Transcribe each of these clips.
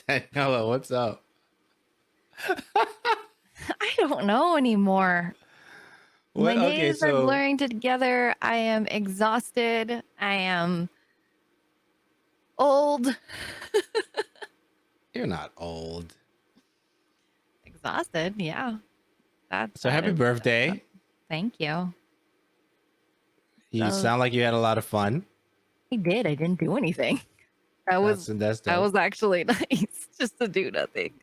Daniella, what's up? I don't know anymore. My What? Okay, days are so blurring together. I am exhausted. I am old. you're not old. Exhausted, yeah. That So that happy is birthday. thank you. You So sound like you had a lot of fun. I did. I didn't do anything. That was That's that dope. was actually nice. Just to do nothing.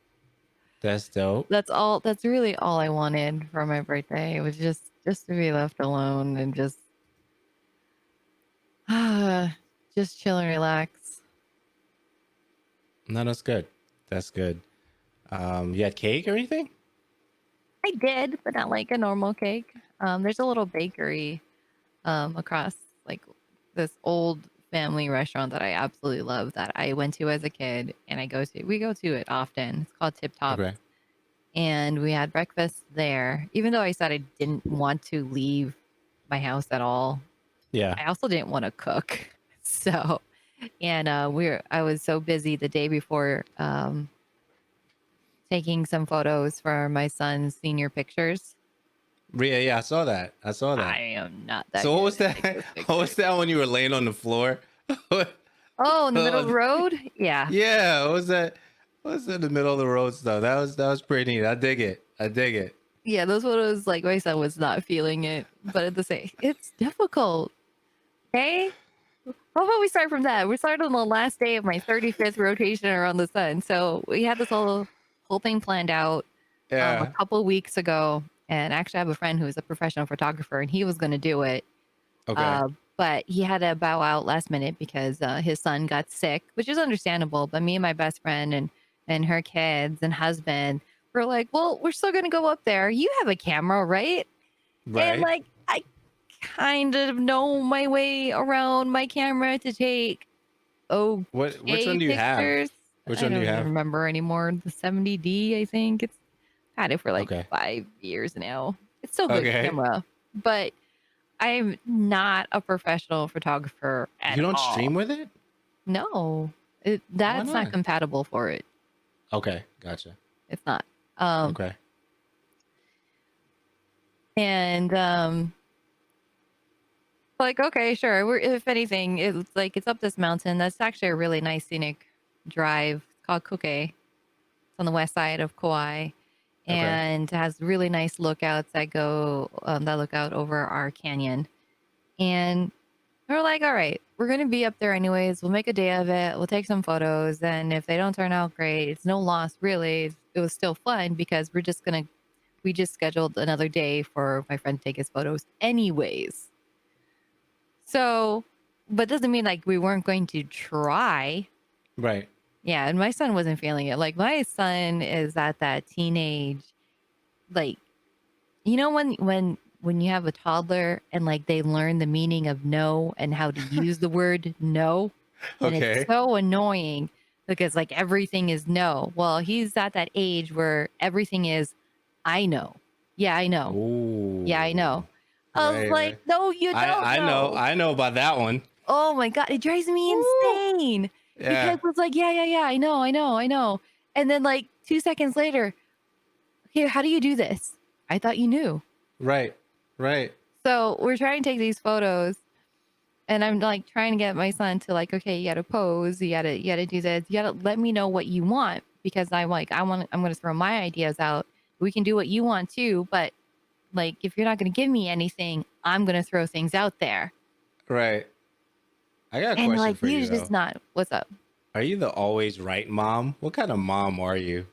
That's dope. That's really all I wanted for my birthday. It was just to be left alone and just chill and relax. No, that's good. That's good. You had cake or anything? I did, but not like a normal cake. There's a little bakery across like this old family restaurant that I absolutely love that I went to as a kid and we go to it often. It's called Tip Top. Okay. And we had breakfast there. Even though I said I didn't want to leave my house at all, Yeah. I also didn't want to cook. So, and I was so busy the day before taking some photos for my son's senior pictures. Yeah, I saw that. I saw I that. am not that So what good was at that? taking those What was pictures. that when you were laying on the floor? Oh, in the middle of the road? Yeah. Yeah, what was that? What was in the middle of the road stuff? That was pretty neat. I dig it. I dig it. Yeah, those photos, like my son was not feeling it, but at the same, it's difficult. Okay. How about we start from that? We started on the last day of my 35th rotation around the sun. So we had this whole thing planned out a Yeah. couple weeks ago. And actually, I have a friend who is a professional photographer, and he was going to do it. Okay. But he had to bow out last minute because his son got sick, which is understandable. But me and my best friend and her kids and husband were like, well, we're still going to go up there. You have a camera, right? And Right. like, I kind of know my way around my camera to take Which okay one do you have? pictures. Which I one do you don't even have? remember anymore. The 70D, I think. It's had it for like Okay. 5 years now. It's still a good Okay. camera, but I'm not a professional photographer You at don't all. stream with it? No, Why that's not not? compatible for it. Okay, gotcha. It's not. Um, Okay. and like, okay, sure. If anything, it's like it's up this mountain. That's actually a really nice scenic drive. It's called Kuke. It's on the west side of Kauai, Okay. and has really nice lookouts that look out over our canyon. And we're like, all right, we're gonna be up there anyways. We'll make a day of it. We'll take some photos, and if they don't turn out great, it's no loss really. It was still fun because we just scheduled another day for my friend to take his photos anyways. So, but doesn't mean like we weren't going to try. Right. Yeah, and my son wasn't feeling it. Like my son is at that teenage, like when you have a toddler and like they learn the meaning of no and how to use the word no, and it's Okay. so annoying because like everything is no. Well, he's at that age where everything is I know. Yeah, I know. Yeah, I Ooh. know. I was Right, like, right. no, you don't I know. know. I know about that one. Oh my God, it drives me Woo! insane because Yeah. it's like, yeah, I know, I know. And then like 2 seconds later, here, how do you do this? I thought you knew. Right. Right. So we're trying to take these photos and I'm like trying to get my son to like, okay, you gotta pose, you gotta do this, you gotta let me know what you want because I'm like, I'm gonna throw my ideas out. We can do what you want too, but like if you're not gonna give me anything, I'm gonna throw things out there. Right. I got a And question like for you he's just though. not, what's up? Are you the always right mom? What kind of mom are you?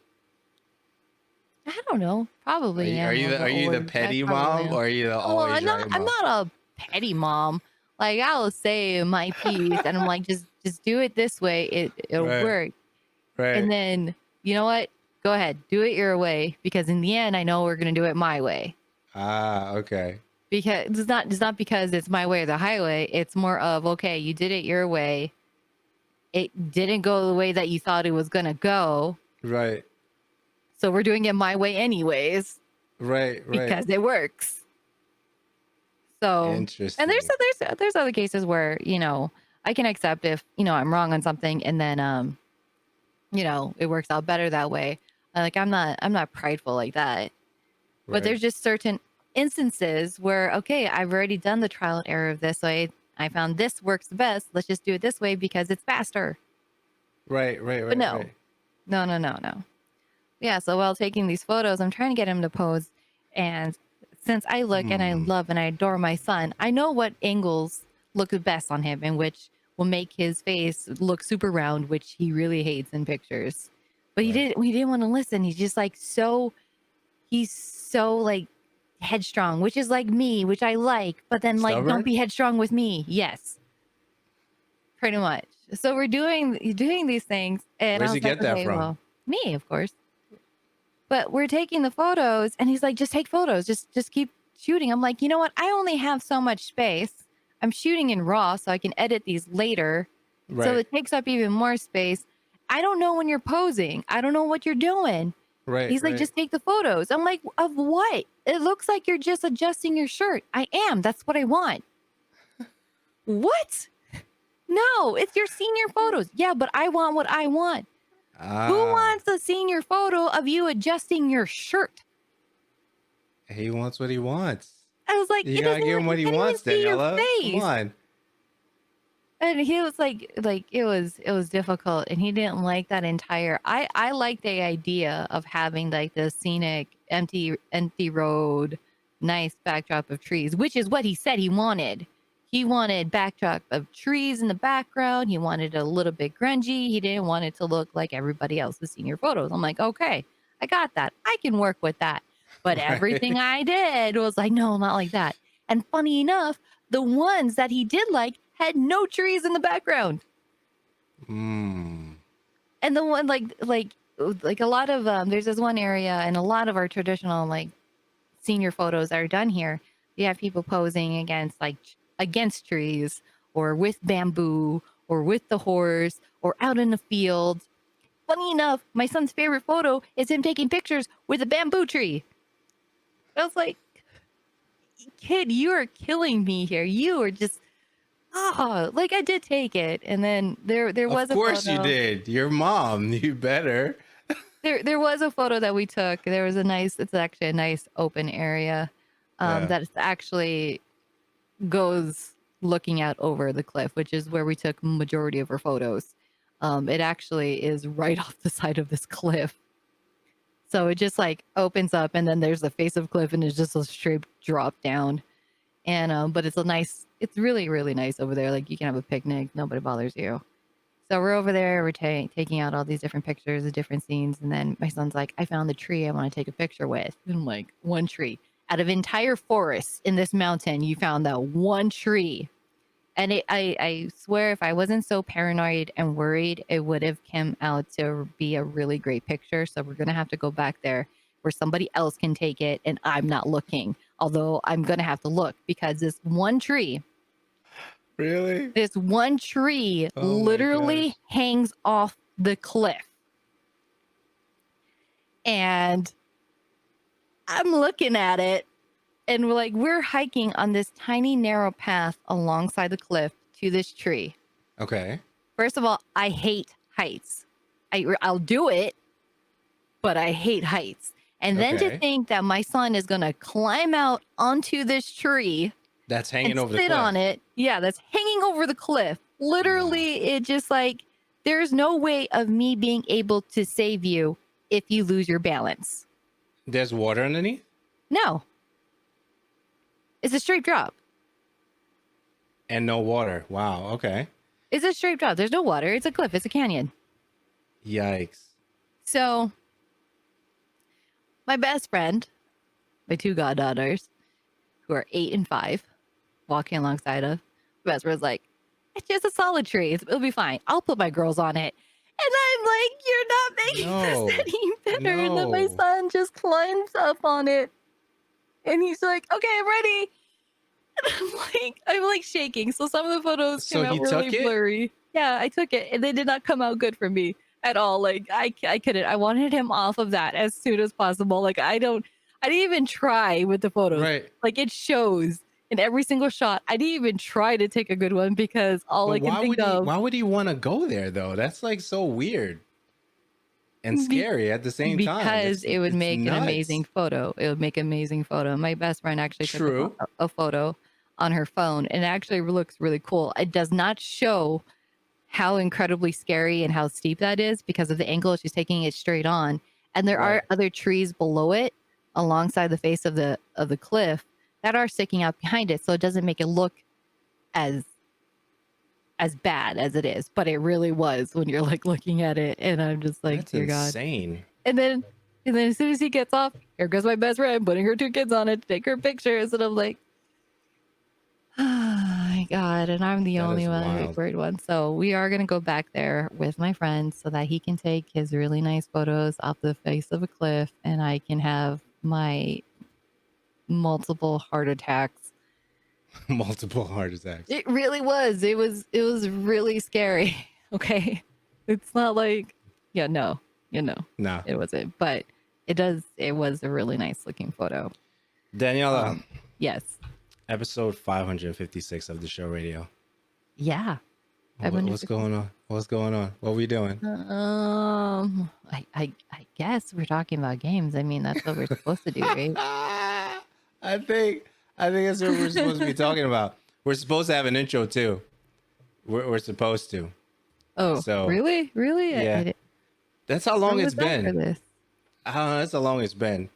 I don't know. Probably am. Are you the I petty probably mom am. or are you the Oh, always right I'm mom? not a petty mom. Like I'll say my piece, and I'm like, just do it this way. It'll Right. work. Right. And then you know what? Go ahead, do it your way, because in the end, I know we're gonna do it my way. Ah, okay. Because it's not because it's my way or the highway. It's more of okay, you did it your way. It didn't go the way that you thought it was gonna go, Right. so we're doing it my way anyways Right. Right. because it works. So, and Interesting. there's other cases where I can accept if I'm wrong on something, and then you know, it works out better that way. Like I'm not prideful like that. But there's Right. just certain instances where, okay, I've already done the trial and error of this way. I found this works the best. Let's just do it this way because it's faster. Right. Right. But Right. no, Right. no. Yeah. So while taking these photos, I'm trying to get him to pose. And since I look and I Hmm. love and I adore my son, I know what angles look the best on him and which will make his face look super round, which he really hates in pictures. But Right. we didn't want to listen. He's just like he's so like headstrong, which is like me, which I like, but then like don't Stubborn. be headstrong with me. Yes, pretty much. So we're doing these things, and I Where'd you was like, get that okay, from? well, me, of course. But we're taking the photos, and he's like, just take photos, just keep shooting. I'm like, you know what? I only have so much space. I'm shooting in RAW, so I can edit these later. So Right. it takes up even more space. I don't know when you're posing. I don't know what you're doing. Right. He's like, Right. just take the photos. I'm like, of what? It looks like you're just adjusting your shirt. I am. That's what I want. What? No, it's your senior photos. Yeah, but I want what I want. Who Ah. wants a senior photo of you adjusting your shirt? He wants what he wants. I was like, You gotta give him you what he can't even wants, see your Daniela. Come face. on. And he was like it was difficult, and he didn't like that entire. I like the idea of having like the scenic empty road, nice backdrop of trees, which is what he said he wanted. He wanted backdrop of trees in the background. He wanted a little bit grungy. He didn't want it to look like everybody else's senior photos. I'm like, okay, I got that. I can work with that. But everything Right. I did was like, no, not like that. And funny enough, the ones that he did like had no trees in the background. Hmm. And the one like a lot of there's this one area and a lot of our traditional like senior photos that are done here. You have people posing against against trees or with bamboo or with the horse or out in the field. Funny enough, my son's favorite photo is him taking pictures with a bamboo tree. I was like, kid, you are killing me here. You are just like I did take it, and then there Of was a course you photo. did. Your mom. You better. There was a photo that we took. There was a nice. It's actually a nice open area, Yeah. that actually goes looking out over the cliff, which is where we took majority of our photos. It actually is right off the side of this cliff, so it just like opens up, and then there's the face of cliff, and it's just a straight drop down. And but it's really nice over there. Like you can have a picnic, nobody bothers you. So we're over there, we're taking out all these different pictures of different scenes. And then my son's like, I found the tree I want to take a picture with. And I'm like, one tree. Out of entire forests in this mountain, you found that one tree. And I swear, if I wasn't so paranoid and worried, it would have come out to be a really great picture. So we're going to have to go back there where somebody else can take it and I'm not looking. Although I'm going to have to look because Really? this one tree Oh my literally gosh. hangs off the cliff. And I'm looking at it, and we're hiking on this tiny narrow path alongside the cliff to this tree. Okay. First of all, I hate heights. I'll do it, but I hate heights. And then to Okay. think that my son is going to climb out onto this tree That's and hanging over the sit on cliff. it. Yeah, that's hanging over the cliff. Wow. Literally, it just like there's no way of me being able to save you if you lose your balance. There's water underneath? No, it's a straight drop. And no water. Wow. Okay. It's a straight drop. There's no water. It's a cliff. It's a canyon. Yikes. So, my best friend, my two goddaughters, who are 8 and 5, walking alongside of, my best friend's like, it's just a solid tree. It'll be fine. I'll put my girls on it. And I'm like, you're not making No. this any better. And then my No. son just climbs up on it. And he's like, okay, I'm ready. And I'm like shaking. So some of the photos So came out he really took it? blurry. Yeah, I took it. And they did not come out good for me at all. Like I couldn't. I wanted him off of that as soon as possible. Like I didn't even try with the photos. Right. Like it shows in every single shot. I didn't even try to take a good one because all But I can think of. why would he want to go there though? That's like so weird. and scary at the same time. Because it would It's make an amazing nuts. photo. It would make an amazing photo. My best friend actually took True. a photo on her phone, and it actually looks really cool. It does not show how incredibly scary and how steep that is because of the angle she's taking it straight on. And there Right. are other trees below it alongside the face of the cliff that are sticking out behind it. So it doesn't make it look as bad as it is, but it really was when you're like looking at it. And I'm just like, That's dear God. insane. And then as soon as he gets off, here goes my best friend putting her 2 kids on it to take her pictures. And I'm like, oh my God. And I'm the That only is one, wild. weird one. So we are going to go back there with my friend so that he can take his really nice photos off the face of a cliff and I can have my multiple heart attacks. Multiple heart attacks. It really was. It was really scary. Okay. It's not like, no, No. it wasn't, but it was a really nice looking photo. Daniela, Yes. episode 556 of the show radio. Yeah. What's going on? What's going on? What are we doing? I guess we're talking about games. I mean, that's what we're supposed to do, right? I think that's what we're supposed to be talking about. We're supposed to have an intro too. We're supposed to. Oh, So, really? yeah. That's how long it's been. For this? I don't know. That's how long it's been.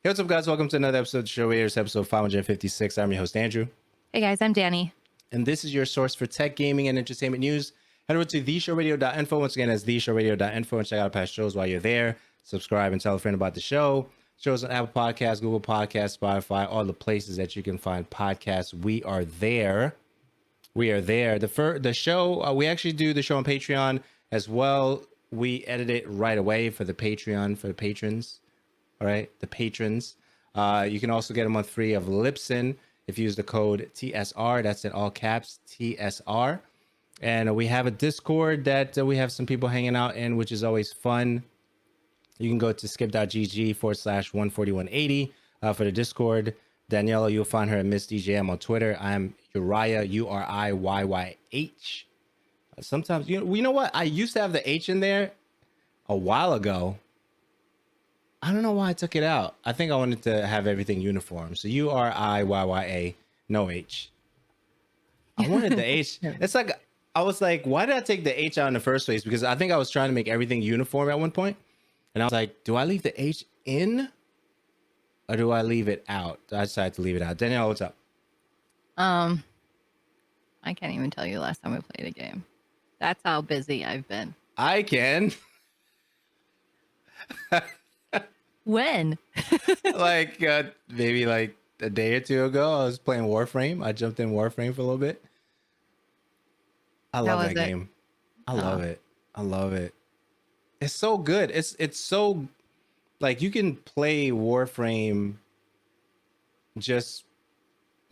Hey, what's up, guys? Welcome to another episode of the Show Raiders, episode 556. I'm your host, Andrew. Hey, guys, I'm Danny. And this is your source for tech, gaming, and entertainment news. Head over to theshowradio.info. Once again, that's theshowradio.info, and check out past shows while you're there. Subscribe and tell a friend about the show. Shows on Apple Podcasts, Google Podcasts, Spotify, all the places that you can find podcasts. We are there. We are there. The show, we actually do the show on Patreon as well. We edit it right away for the Patreon, for the patrons. All right, the patrons. You can also get a month free of Libsyn if you use the code TSR. That's in all caps, TSR. And we have a Discord that we have some people hanging out in, which is always fun. You can go to skip.gg/14180 for the Discord. Daniela, you'll find her at Miss DJM on Twitter. I'm Uriah, URIYYH. Sometimes, you know what? I used to have the H in there a while ago. I don't know why I took it out. I think I wanted to have everything uniform. So URIYYA, no H. I wanted the H. It's like, I was like, why did I take the H out in the first place? Because I think I was trying to make everything uniform at one point. And I was like, do I leave the H in or do I leave it out? I decided to leave it out. Danielle, what's up? I can't even tell you the last time I played a game. That's how busy I've been. I can. When? Like maybe like a day or two ago, I was playing Warframe. I jumped in Warframe for a little bit. I love that game. I love it. I love it. It's so good. It's so, like, you can play Warframe, just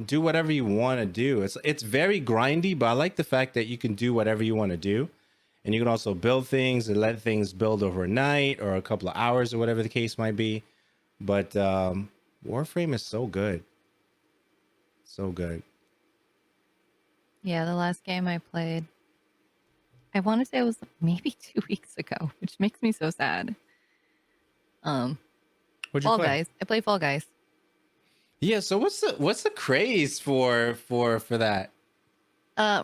do whatever you want to do. It's very grindy, but I like the fact that you can do whatever you want to do. And you can also build things and let things build overnight or a couple of hours or whatever the case might be. But Warframe is so good. So good. Yeah, the last game I played, I want to say it was maybe 2 weeks ago, which makes me so sad. What'd you Fall play? Guys. I play Fall Guys. Yeah, so what's the craze for that?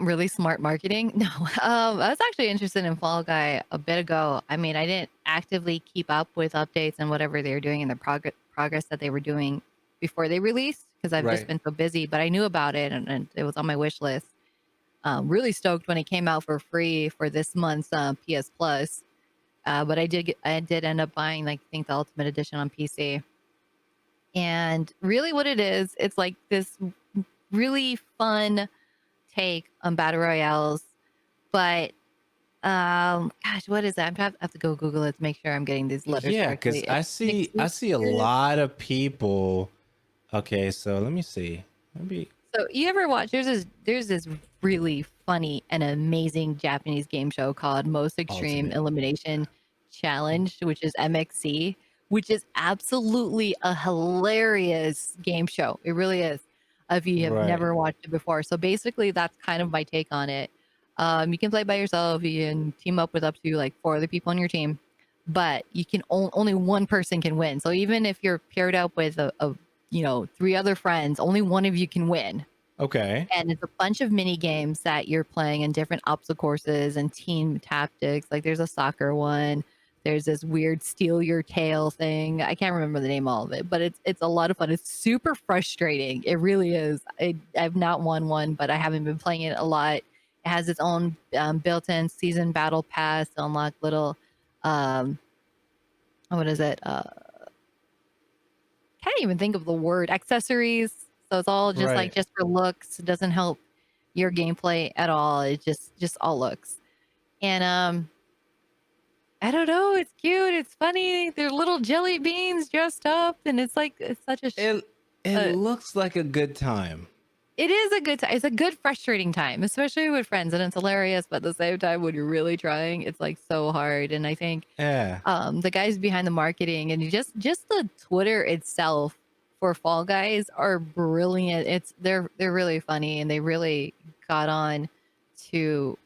Really smart marketing. No, I was actually interested in Fall Guy a bit ago. I mean, I didn't actively keep up with updates and whatever they were doing and the progress that they were doing before they released because I've just been so busy. But I knew about it and it was on my wish list. Really stoked when it came out for free for this month's PS Plus. But I did end up buying, like, I think the Ultimate Edition on PC. And really, what it is, it's like this really fun take on battle royales, but gosh, what is that? I have to go Google it to make sure I'm getting these letters. Yeah, because I see a lot of people. Okay, so let me see. So you ever watch? There's this really funny and amazing Japanese game show called Most Extreme Ultimate. Elimination Challenge, which is MXC, which is absolutely a hilarious game show. It really is. If you have never watched it before. So basically that's kind of my take on it. You can play by yourself. You can team up with up to like 4 other people on your team. but you can only one person can win. So even if you're paired up with a three other friends, only one of you can win. Okay. And it's a bunch of mini games that you're playing in different obstacle courses and team tactics. Like there's a soccer one. There's this weird steal your tail thing. I can't remember the name of all of it, but it's a lot of fun. It's super frustrating. It really is. I've not won one, but I haven't been playing it a lot. It has its own built-in season battle pass to unlock little um what is it? Can't even think of the word accessories. So it's all just like Right. just for looks. It doesn't help your gameplay at all. It just all looks. And I don't know. It's cute. It's funny. They're little jelly beans dressed up, and it's like it's such a. It Uh, looks like a good time. it is a good time. It's a good frustrating time, especially with friends, and it's hilarious. But at the same time, when you're really trying, it's like so hard. And I think Yeah. the guys behind the marketing and just the Twitter itself for Fall Guys are brilliant. They're really funny, and they really got on to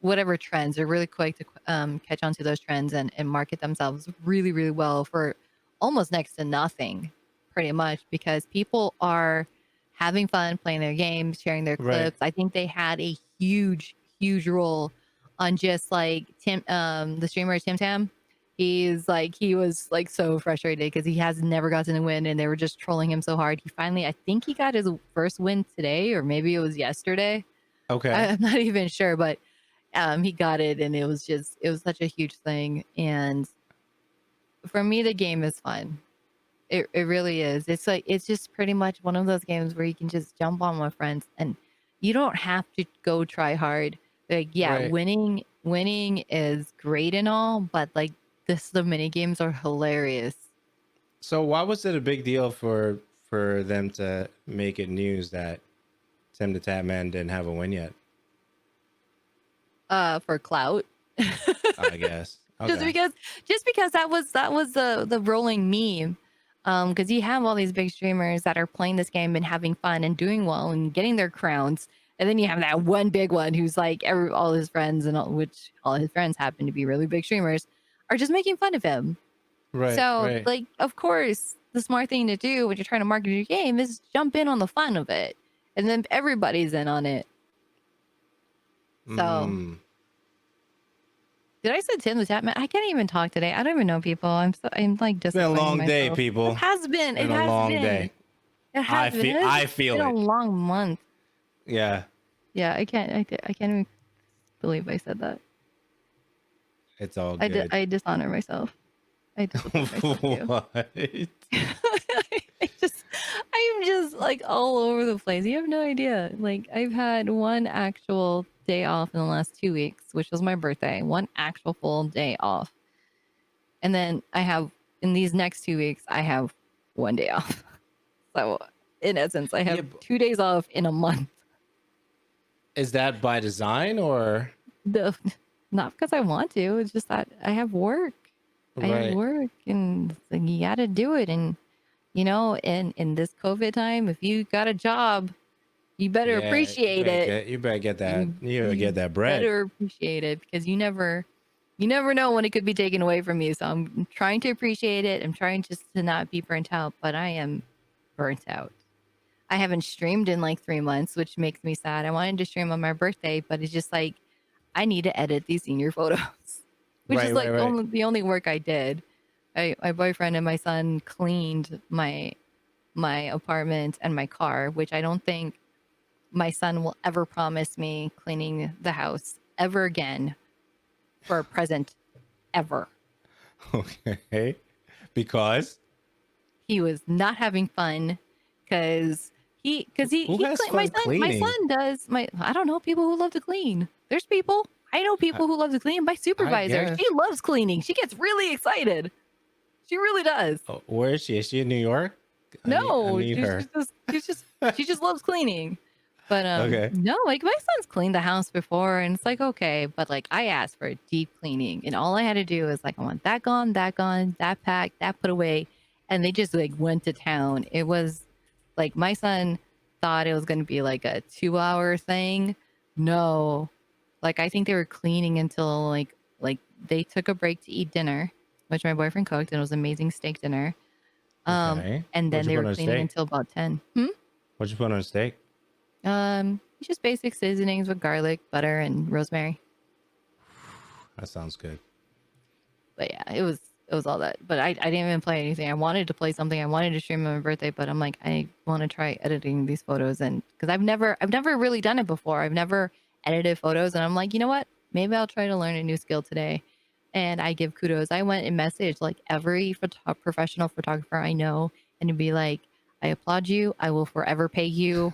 whatever trends. They're really quick to catch on to those trends and market themselves really, really well for almost next to nothing, pretty much, because people are having fun playing their games, sharing their Right. clips. I think they had a huge, huge role on just like Tim, the streamer Tim Tam. He was like so frustrated because he has never gotten a win and they were just trolling him so hard. He finally, I think he got his first win today, or maybe it was yesterday. Okay. I'm not even sure, but he got it, and it was such a huge thing. And for me, the game is fun. It really is. It's like it's just pretty much one of those games where you can just jump on with friends, and you don't have to go try hard. Like yeah, Right. winning is great and all, but like the mini games are hilarious. So why was it a big deal for them to make it news that Tim the Tatman didn't have a win yet? For clout. I guess. just Okay. because just because that was the rolling meme, because you have all these big streamers that are playing this game and having fun and doing well and getting their crowns, and then you have that one big one who's like all his friends and which all his friends happen to be really big streamers, are just making fun of him. Right. So Right. like of course the smart thing to do when you're trying to market your game is jump in on the fun of it, and then everybody's in on it. So Mm. did I say Tim the Tatman? I can't even talk today. I don't even know people. I'm like It's been a disappointing long day, myself. It people. has been. It Been a has long been. day. It has been. It I has feel been a it. long month. Yeah. Yeah, I can't. I can't even believe I said that. It's all good. I dishonor myself. I disappoint myself too. What? I'm just like all over the place. You have no idea. Like I've had one actual day off in the last 2 weeks, which was my birthday. One actual full day off, and then I have in these next 2 weeks I have one day off. So in essence, I have Yeah, 2 days off in a month. is that by design or The not because I want to. It's just that I have work. I have right? work, and it's like, you got to do it. And in this COVID time, if you got a job, you better Yeah, appreciate it. you better get that. You better You get that bread. better appreciate it, because you never know when it could be taken away from you. So I'm trying to appreciate it. I'm trying just to not be burnt out, but I am burnt out. I haven't streamed in like 3 months, which makes me sad. I wanted to stream on my birthday, but it's just like I need to edit these senior photos, which Right, is right, like right. the only work I did. My boyfriend and my son cleaned my apartment and my car, which I don't think my son will ever promise me cleaning the house ever again for a present ever. Okay. Because He was not having fun because who has my fun my cleaning? son does. My I don't know, people who love to clean. There's people. I know I, people who love to clean. My I supervisor, guess. she loves cleaning. She gets really excited. She really does. Oh, where is she? Is she in New York? I No, need her. she just loves cleaning. But Okay. no, like my son's cleaned the house before, and it's like okay, but like I asked for a deep cleaning, and all I had to do is like I want that gone, that packed, that put away, and they just like went to town. It was like my son thought it was going to be like a 2 hour thing. No, like I think they were cleaning until like they took a break to eat dinner, which my boyfriend cooked, and it was amazing steak dinner. Okay. And then What'd you they put were on a cleaning steak? until about 10. What'd you put on a steak? It's just basic seasonings with garlic, butter, and rosemary. That sounds good. But yeah, it was all that. But I didn't even play anything. I wanted to play something. I wanted to stream on my birthday, but I'm like, I want to try editing these photos, and because I've never really done it before. I've never edited photos, and I'm like, you know what? Maybe I'll try to learn a new skill today. And I give kudos. I went and messaged like every professional photographer I know, and to be like, I applaud you. I will forever pay you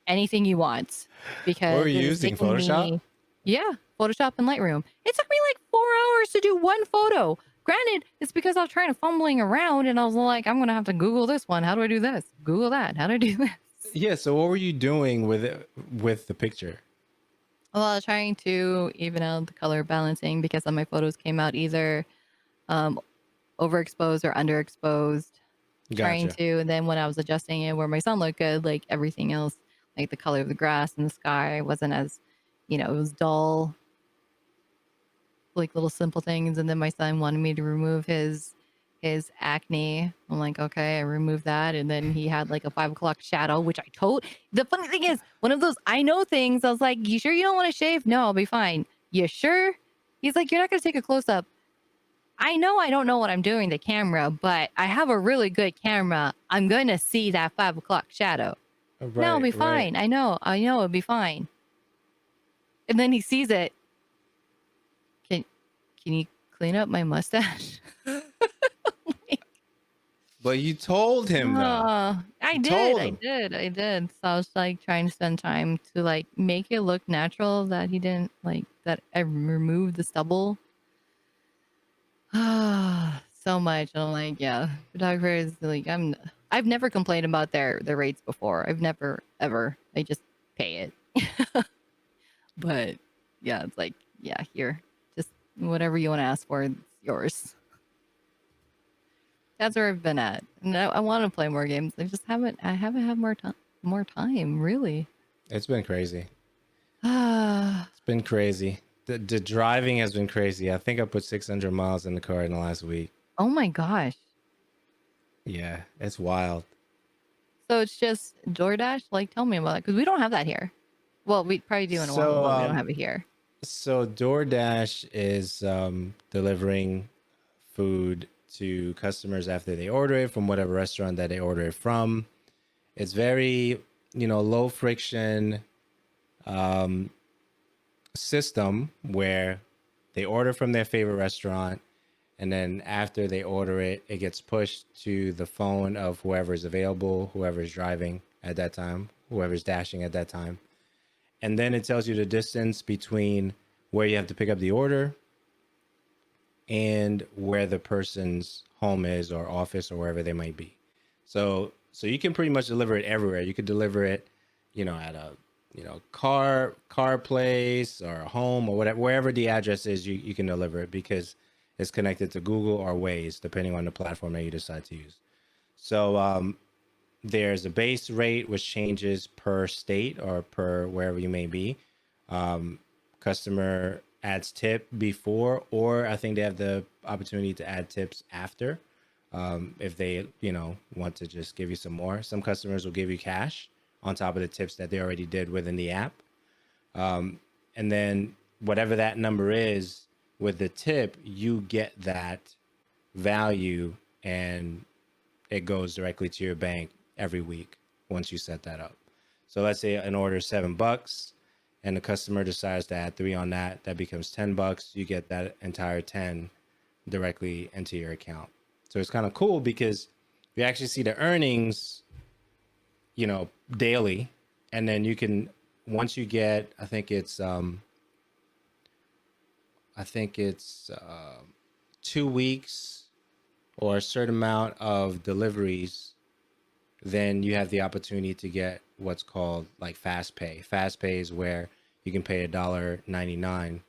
anything you want What were because you it has using? taken Photoshop? me, yeah, Photoshop and Lightroom. It took me like 4 hours to do one photo. Granted, it's because I was trying to fumbling around and I was like, I'm gonna have to Google this one. How do I do this? Google that. How do I do this? Yeah. So what were you doing with it, with the picture? Well, I was trying to even out the color balancing because some of my photos came out either um, overexposed or underexposed. Trying Gotcha. to, and then when I was adjusting it where my sun looked good, like everything else, like the color of the grass and the sky wasn't as, it was dull, like little simple things. And then my son wanted me to remove his acne. I'm like, okay, I removed that. And then he had like a 5 o'clock shadow, which I told. The funny thing is, one of those I know things. I was like, you sure you don't want to shave? No, I'll be fine. You sure? He's like, you're not gonna take a close up. I know I don't know what I'm doing the camera, but I have a really good camera. I'm gonna see that 5 o'clock shadow. No, I'll be Right. fine. I know it'll be fine. And then he sees it. Can you clean up my mustache? But you told him though. I You did. told I him. did. I did. So I was like trying to spend time to like make it look natural that he didn't like that I removed the stubble. So much. And I'm like, yeah, photographers like I've never complained about their rates before. I've never ever. I just pay it. But yeah, it's like, yeah, here. Just whatever you want to ask for, it's yours. That's where I've been at. And I want to play more games. I haven't had more time, really. It's been crazy. Oh It's been crazy. The driving has been crazy. I think I put 600 miles in the car in the last week. my gosh. Yeah, it's wild. So it's just DoorDash? Like, tell me about it. Because we don't have that here. Well, we probably do in a while, but we don't have it here. So DoorDash is delivering food to customers after they order it from whatever restaurant that they order it from. It's very, low friction system where they order from their favorite restaurant, and then after they order it, it gets pushed to the phone of whoever's available, whoever's driving at that time, whoever's dashing at that time. And then it tells you the distance between where you have to pick up the order and where the person's home is or office or wherever they might be. So you can pretty much deliver it everywhere. You could deliver it, at a car place or a home or whatever, wherever the address is, you can deliver it because it's connected to Google or Waze, depending on the platform that you decide to use. So there's a base rate which changes per state or per wherever you may be. Customer adds tip before, or I think they have the opportunity to add tips after, if they want to just give you some more. Some customers will give you cash on top of the tips that they already did within the app, and then whatever that number is with the tip, you get that value and it goes directly to your bank every week once you set that up. So let's say an order is $7 and the customer decides to add 3 on that, that becomes $10. You get that entire 10 directly into your account. So it's kind of cool because you actually see the earnings, daily. And then you can, once you get, I think it's 2 weeks or a certain amount of deliveries, then you have the opportunity to get what's called like fast pay. Fast pay is where you can pay $1.99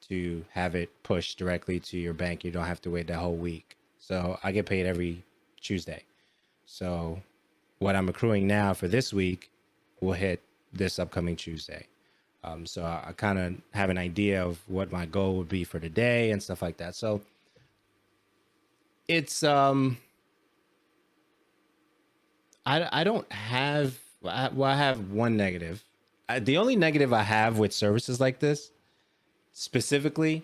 to have it pushed directly to your bank. You don't have to wait that whole week. So I get paid every Tuesday. So what I'm accruing now for this week will hit this upcoming Tuesday. So I kind of have an idea of what my goal would be for the day and stuff like that. So It's I don't have I have one negative. The only negative I have with services like this, specifically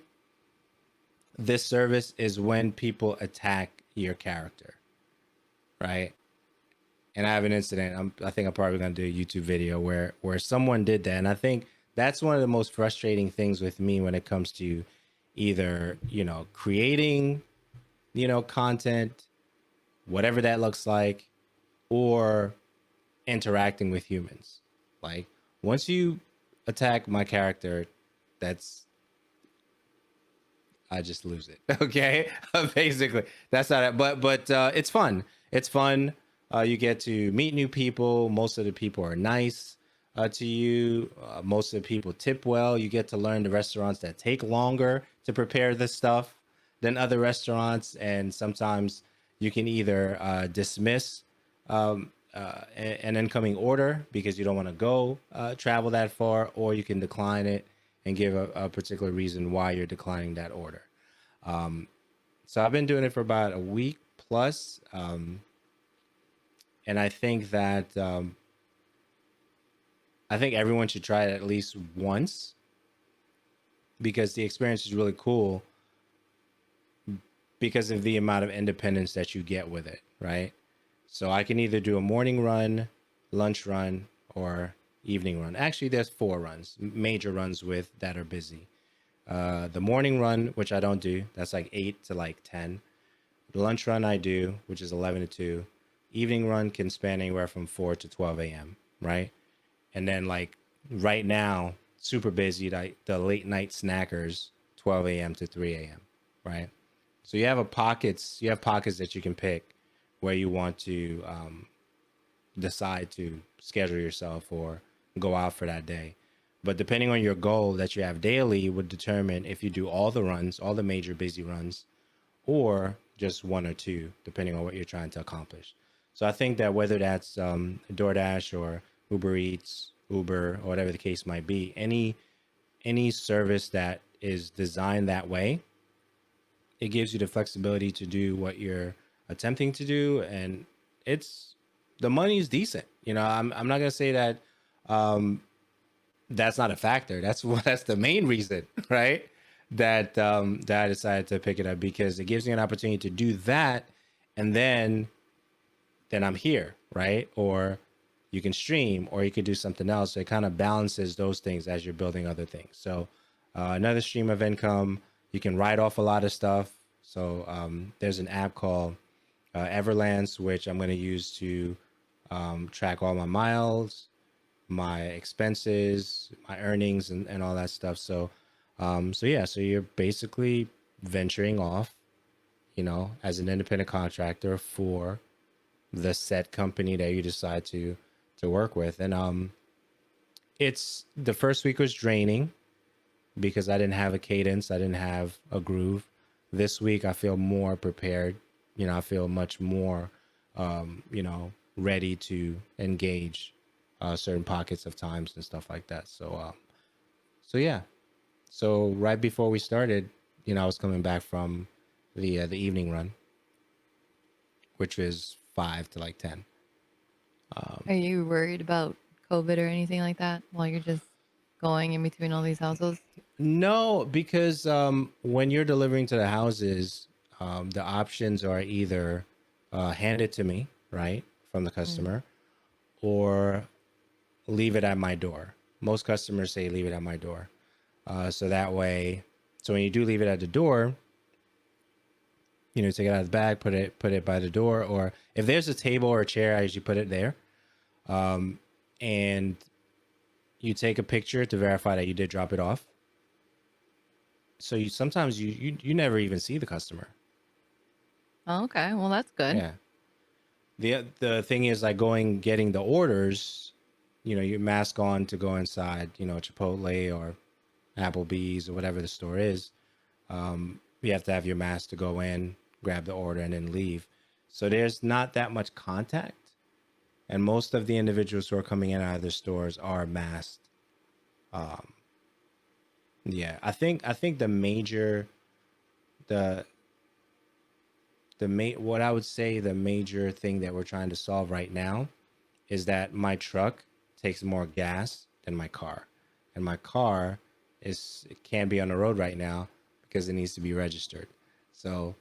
this service, is when people attack your character, right? And I have an incident. I think I'm probably going to do a YouTube video where someone did that, and I think that's one of the most frustrating things with me when it comes to either, you know, creating, you know, content, whatever that looks like, or interacting with humans. Like, once you attack my character, that's I just lose it. Okay, basically that's not it. But it's fun. It's fun. You get to meet new people. Most of the people are nice to you. Most of the people tip well. You get to learn the restaurants that take longer to prepare this stuff than other restaurants, and sometimes you can either dismiss an incoming order because you don't want to go travel that far, or you can decline it and give a particular reason why you're declining that order. So I've been doing it for about a week plus, and I think that I think everyone should try it at least once because the experience is really cool because of the amount of independence that you get with it, right? So I can either do a morning run, lunch run, or evening run. Actually, there's 4 runs, major runs with that are busy. The morning run, which I don't do, that's like 8 to like 10. The lunch run I do, which is 11 to 2. Evening run can span anywhere from 4 to 12 a.m., right? And then like right now, super busy, like the late night snackers, 12 a.m. to 3 a.m., right? So you have pockets that you can pick where you want to decide to schedule yourself or go out for that day. But depending on your goal that you have daily would determine if you do all the runs, all the major busy runs, or just 1 or 2, depending on what you're trying to accomplish. So I think that whether that's DoorDash or Uber Eats, Uber, or whatever the case might be, any service that is designed that way, it gives you the flexibility to do what you're attempting to do, and it's the money is decent. You know, I'm not gonna say that that's not a factor. That's the main reason, right? That I decided to pick it up because it gives me an opportunity to do that, and then I'm here, right? Or you can stream, or you could do something else. So it kind of balances those things as you're building other things. So another stream of income. You can write off a lot of stuff. So there's an app called Everlance, which I'm going to use to track all my miles, my expenses, my earnings, and all that stuff. So so you're basically venturing off, you know, as an independent contractor for the set company that you decide to work with. And it's the first week was draining because I didn't have a cadence, I didn't have a groove. This week I feel more prepared. You know, I feel much more you know, ready to engage certain pockets of times and stuff like that. So yeah. So right before we started, you know, I was coming back from the evening run, which is 5 to like 10. Are you worried about COVID or anything like that while you're just going in between all these houses? No, because when you're delivering to the houses, the options are either hand it to me, right, from the customer, or leave it at my door. Most customers say leave it at my door. So that way, so when you do leave it at the door, you know, take it out of the bag, put it by the door, or if there's a table or a chair, I usually put it there. And you take a picture to verify that you did drop it off. So sometimes you never even see the customer. Oh, okay. Well, that's good. Yeah. The thing is, like, getting the orders, you know, you mask on to go inside, you know, Chipotle or Applebee's or whatever the store is. You have to have your mask to go in, grab the order, and then leave. So there's not that much contact. And most of the individuals who are coming in out of the stores are masked. Yeah, I think the what I would say the major thing that we're trying to solve right now is that my truck takes more gas than my car, and my car it can't be on the road right now because it needs to be registered. So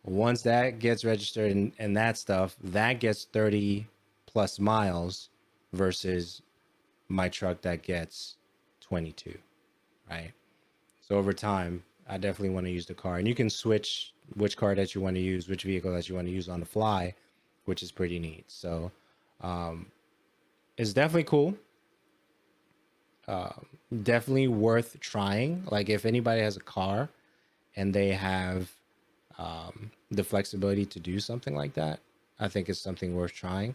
once that gets registered and that stuff, that gets 30 plus miles versus my truck that gets 22, right? So over time, I definitely want to use the car, and you can switch which car that you want to use, which vehicle that you want to use on the fly, which is pretty neat. So it's definitely cool. Definitely worth trying. Like if anybody has a car and they have the flexibility to do something like that, I think it's something worth trying.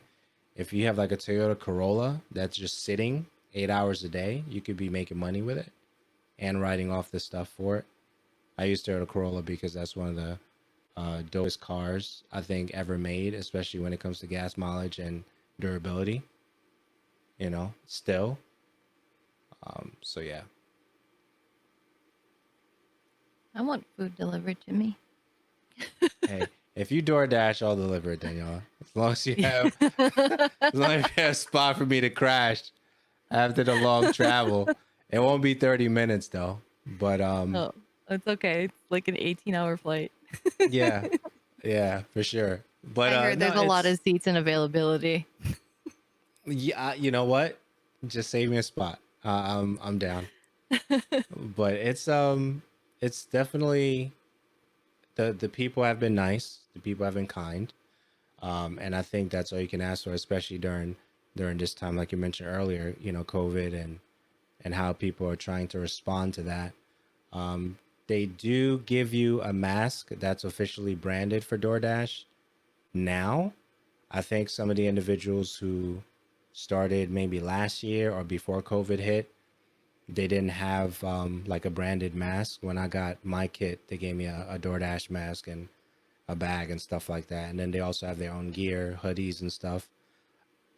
If you have like a Toyota Corolla that's just sitting 8 hours a day, you could be making money with it and writing off the stuff for it. I use Toyota Corolla because that's one of the dopest cars I think ever made, especially when it comes to gas mileage and durability. You know, still. So yeah. I want food delivered to me. Hey, if you DoorDash, I'll deliver it, Daniela. As long as you have, as long as you have a spot for me to crash after the long travel. It won't be 30 minutes though. But Oh, it's okay. It's like an 18-hour flight. yeah, yeah, for sure. But I heard no, there's a lot it's of seats and availability. yeah. You know what? Just save me a spot. I'm down. But it's definitely the people have been nice. The people have been kind. And I think that's all you can ask for, especially during this time, like you mentioned earlier. You know, COVID and how people are trying to respond to that. They do give you a mask that's officially branded for DoorDash now. I think some of the individuals who started maybe last year or before COVID hit, they didn't have like a branded mask. When I got my kit, they gave me a DoorDash mask and a bag and stuff like that. And then they also have their own gear, hoodies and stuff.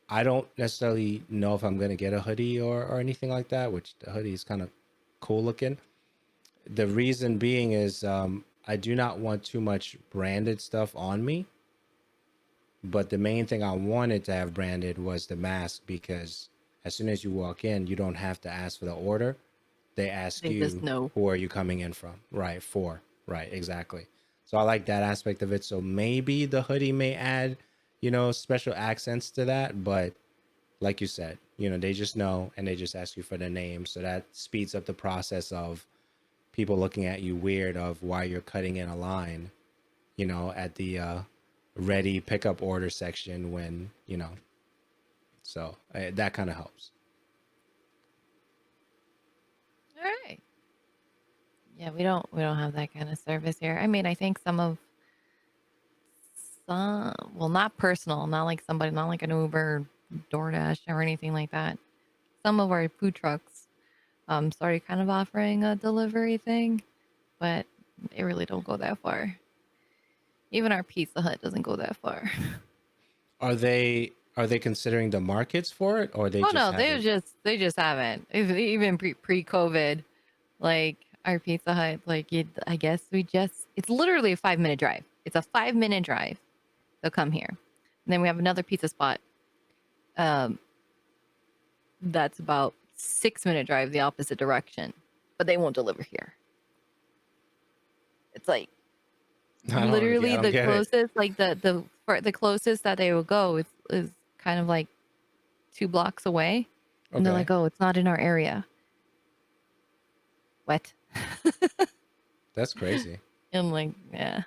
I don't necessarily know if I'm gonna get a hoodie or anything like that, which the hoodie is kind of cool looking. The reason being is I do not want too much branded stuff on me. But the main thing I wanted to have branded was the mask, because as soon as you walk in, you don't have to ask for the order. They ask They just you, know. who are you coming in from? Right, for. Right, exactly. So I like that aspect of it. So maybe the hoodie may add, you know, special accents to that. But like you said, you know, they just know and they just ask you for the name. So that speeds up the process of people looking at you weird of why you're cutting in a line, you know, at the ready pickup order section when, you know, so that kind of helps. All right. Yeah, we don't have that kind of service here. I mean, I think some, well, not personal, not like somebody, not like an Uber, DoorDash, or anything like that. Some of our food trucks started kind of offering a delivery thing, but they really don't go that far. Even our Pizza Hut doesn't go that far. Are they considering the markets for it, or they Oh just no, they haven't? just haven't. Even pre-COVID, like our Pizza Hut, like I guess it's literally a 5-minute drive. It's a 5-minute drive. They'll come here. And then we have another pizza spot. That's about 6-minute drive the opposite direction, but they won't deliver here. It's like I literally don't the get it. closest, like the closest that they will go is kind of like 2 blocks away, and they're Okay, like, "Oh, it's not in our area." What? that's crazy. I'm like, yeah.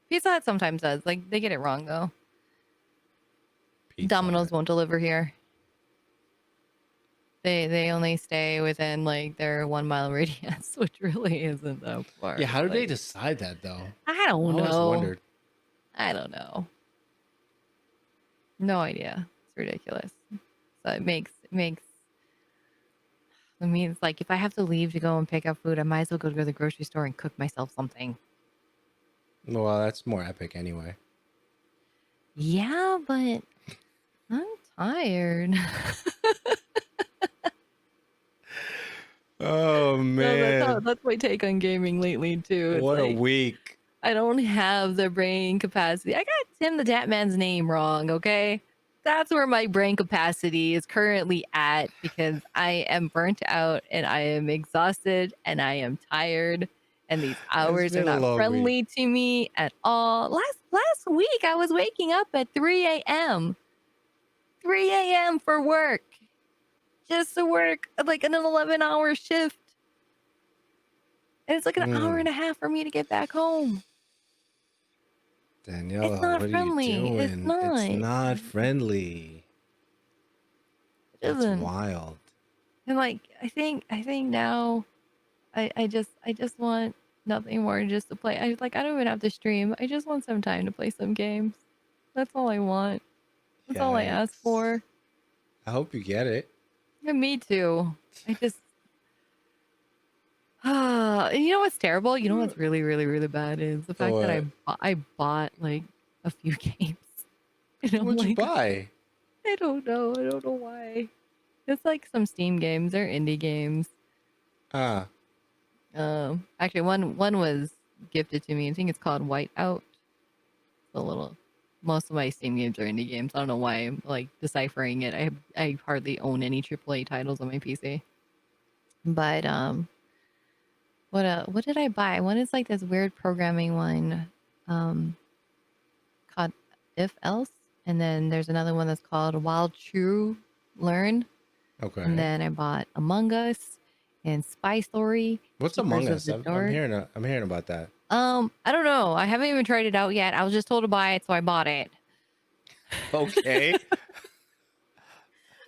Pizza Hut sometimes does. Like they get it wrong though. Pizza Domino's Hut. won't deliver here. They only stay within like their 1 mile radius, which really isn't that far. Yeah, how do they Like decide that though? I I don't always know. wondered. I don't know. No idea. It's ridiculous. So it means like if I have to leave to go and pick up food, I might as well go to the grocery store and cook myself something. Well, that's more epic anyway. Yeah, but I'm tired. Oh No, man, that's my take on gaming lately too. It's what a like week! I don't have the brain capacity. I got Tim the Tatman's name wrong, okay? That's where my brain capacity is currently at because I am burnt out and I am exhausted and I am tired and these It's hours are been a not long week. friendly to me at all. Last week I was waking up at 3 a.m. 3 a.m. for work. Just to work like an 11-hour shift. And it's like an hour and a half for me to get back home. Daniela, It's not what are you friendly. It's doing? It's not. not friendly. It That's isn't. wild. And like I think now I just want nothing more than just to play. I don't even have to stream. I just want some time to play some games. That's all I want. That's all I ask Yikes. for. I hope you get it. And me too. I just and you know what's terrible? You know what's really, really, really bad is the fact that What? I bought like a few games. And I'm What'd you like, buy? I don't know. I don't know why. It's like some Steam games. They're indie games. Ah, Actually, one was gifted to me. I think it's called Whiteout. It's a little. Most of my Steam games are indie games. I don't know why I'm like deciphering it. I hardly own any AAA titles on my PC. But what did I buy? One is like this weird programming one, called If Else, and then there's another one that's called Wild True Learn. okay. And then I bought Among Us and Spy Story. What's Keepers Among of Us? the I'm Dark. hearing about that. I don't know. I haven't even tried it out yet. I was just told to buy it, so I bought it. Okay.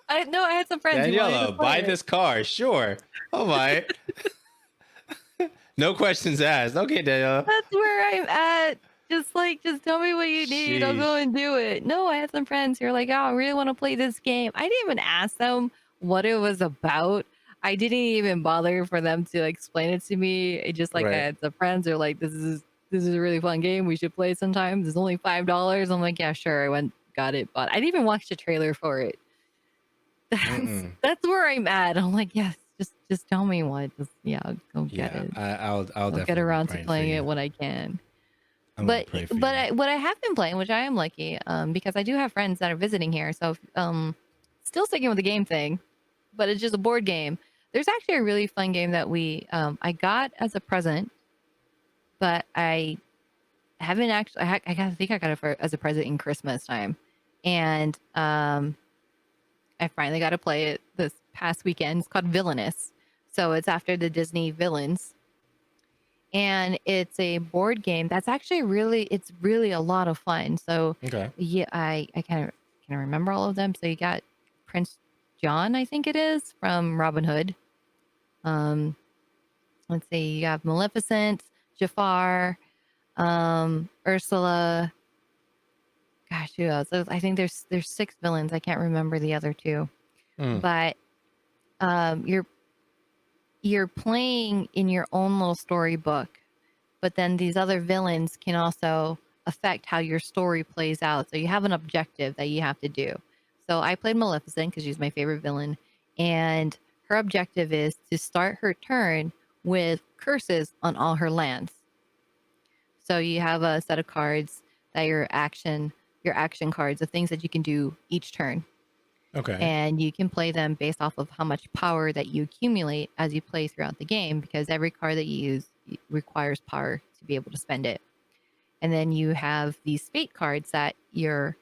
I had some friends who wanted to Daniela, play buy it. this car. Sure. I'll buy it. No questions asked. Okay, Daniela. That's where I'm at. Just tell me what you need. I'll go Sheesh. and do it. No, I had some friends who were like, "Oh, I really want to play this game." I didn't even ask them what it was about. I didn't even bother for them to explain it to me. It just I Right. had some friends who were like, "This is a really fun game. We should play sometime. It's only $5." I'm like, "Yeah, sure." I went, got it, but I didn't even watch the trailer for it. That's where I'm at. I'm like, yes, just tell me what. Just I'll go get it. I'll I'll definitely get around to be praying playing for it you. when I can. I'm gonna pray for you. What I have been playing, which I am lucky, because I do have friends that are visiting here. So still sticking with the game thing, but it's just a board game. There's actually a really fun game that I got as a present, but I haven't actually. I think I got it as a present in Christmas time, and I finally got to play it this past weekend. It's called Villainous, so it's after the Disney villains. And it's a board game that's actually it's really a lot of fun. So Okay. yeah, I kind of can remember all of them. So you got Prince John, I think it is, from Robin Hood. Let's see, you have Maleficent, Jafar, Ursula. Gosh, who else? I think there's 6 villains. I can't remember the other 2. But you're playing in your own little storybook, but then these other villains can also affect how your story plays out. So you have an objective that you have to do. So I played Maleficent because she's my favorite villain, and her objective is to start her turn with curses on all her lands. So you have a set of cards that your action cards of things that you can do each turn. Okay. And you can play them based off of how much power that you accumulate as you play throughout the game, because every card that you use requires power to be able to spend it. And then you have these fate cards that the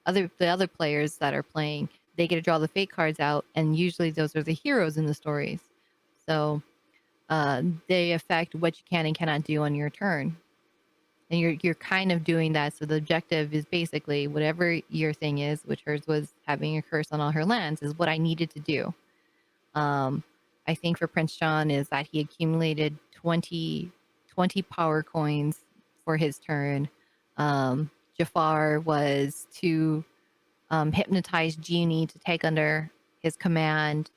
other players that are playing, they get to draw the fate cards out, and usually those are the heroes in the stories. So they affect what you can and cannot do on your turn. And you're kind of doing that. So the objective is basically whatever your thing is, which hers was having a curse on all her lands, is what I needed to do. I think for Prince John is that he accumulated 20 power coins for his turn. Jafar was to hypnotize Genie to take under his command.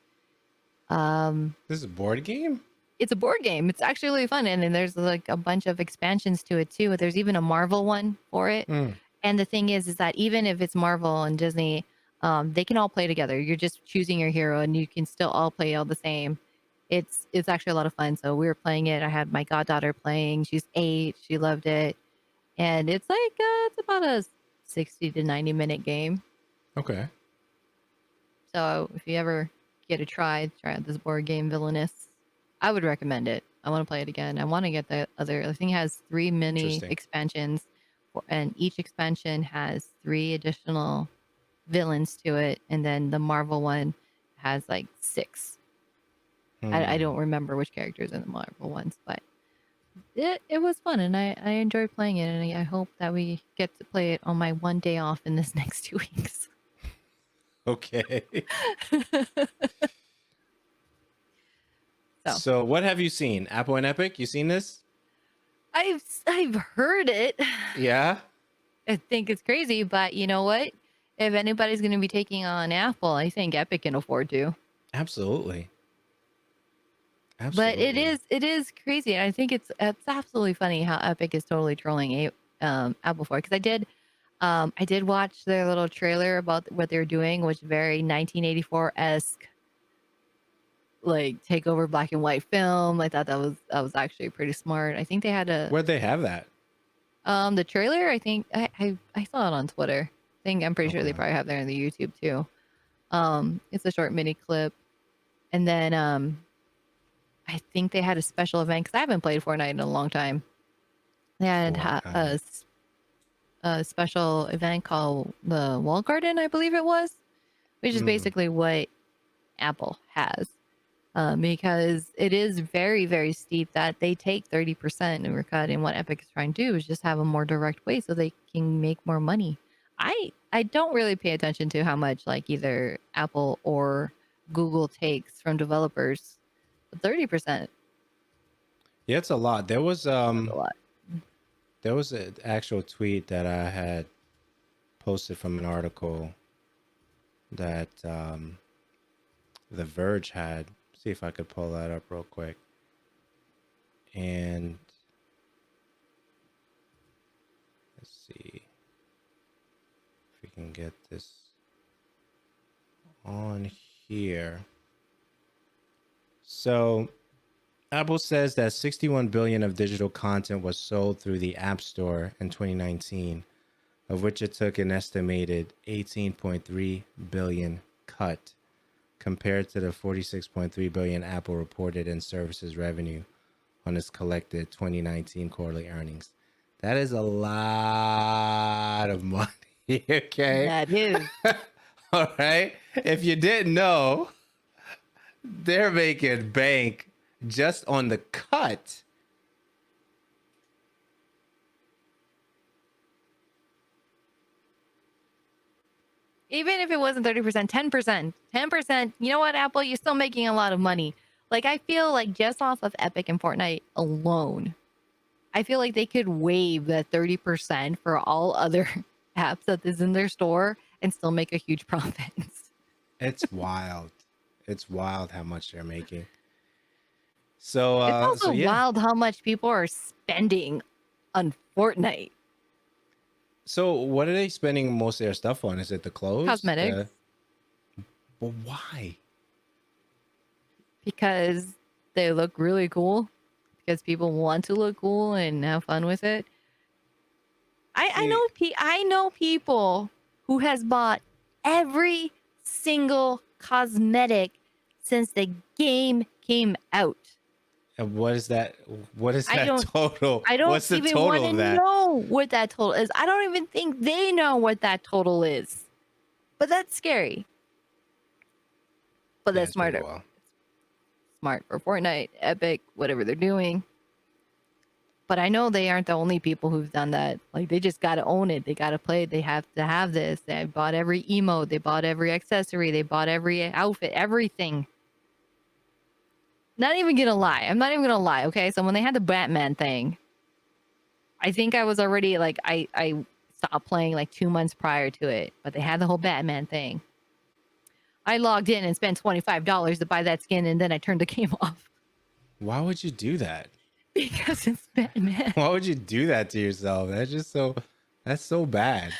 This is a board game? It's a board game. It's actually really fun. And there's like a bunch of expansions to it too. There's even a Marvel one for it. And the thing is that even if it's Marvel and Disney, they can all play together. You're just choosing your hero and you can still all play all the same. It's actually a lot of fun. So we were playing it. I had my goddaughter playing. She's 8. She loved it. and it's like it's about a 60 to 90-minute game. Okay. So if you ever get a try out this board game, Villainous. I would recommend it. I want to play it again. I want to get the other. I think it has 3 mini Interesting. expansions, and each expansion has 3 additional villains to it, and then the Marvel one has like 6. I don't remember which characters in the Marvel ones, but it was fun, and I enjoyed playing it, and I hope that we get to play it on my one day off in this next 2 weeks. Okay. So So what have you seen? Apple and Epic? You seen this? I've heard it. Yeah. I think it's crazy, but you know what? If anybody's going to be taking on Apple, I think Epic can afford to. Absolutely. But it is crazy. And I think it's absolutely funny how Epic is totally trolling Apple for it. Because I did watch their little trailer about what they're doing, which very 1984-esque, like take over black and white film. I thought that was actually pretty smart. I think they had Where'd they have that? the trailer. I think I saw it on Twitter. I'm pretty sure they Okay. probably have there on the YouTube too. It's a short mini clip, and then I think they had a special event because I haven't played Fortnite in a long time. They had a special event called the Wall Garden, I believe it was, which is basically what Apple has. Because it is very, very steep that they take 30% of your cut. And what Epic is trying to do is just have a more direct way so they can make more money. I don't really pay attention to how much like either Apple or Google takes from developers. But 30%. Yeah, it's a lot. There was A lot. There was an actual tweet that I had posted from an article that The Verge had. See if I could pull that up real quick. And let's see if we can get this on here. So Apple says that 61 billion of digital content was sold through the App Store in 2019, of which it took an estimated 18.3 billion cut, compared to the 46.3 billion Apple reported in services revenue on its collected 2019 quarterly earnings. That is a lot of money, okay? That is. All right. If you didn't know, they're making bank just on the cut. Even if it wasn't 30%, 10%, 10%, you know what, Apple, you're still making a lot of money. Like, I feel like just off of Epic and Fortnite alone, I feel like they could waive that 30% for all other apps that is in their store and still make a huge profit. It's wild. It's wild how much they're making. So, It's also yeah. wild how much people are spending on Fortnite. So, what are they spending most of their stuff on? Is it the clothes? Cosmetics. But why? Because they look really cool. Because people want to look cool and have fun with it. I know people who has bought every single cosmetic since the game came out. And what is that? What is that total? I don't What's the even total want of to that? know what that total is. I don't even think they know what that total is. But that's scary. But Yeah, that's it's pretty smarter. wild. Smart for Fortnite, Epic, whatever they're doing. But I know they aren't the only people who've done that. Like, they just got to own it. They got to play it. They have to have this. They bought every emote. They bought every accessory. They bought every outfit, everything. Not even gonna lie. I'm not even gonna lie. Okay. So when they had the Batman thing, I think I was already like, I stopped playing like 2 months prior to it, but they had the whole Batman thing. I logged in and spent $25 to buy that skin, and then I turned the game off. Why would you do that? Because it's Batman. Why would you do that to yourself? That's so bad.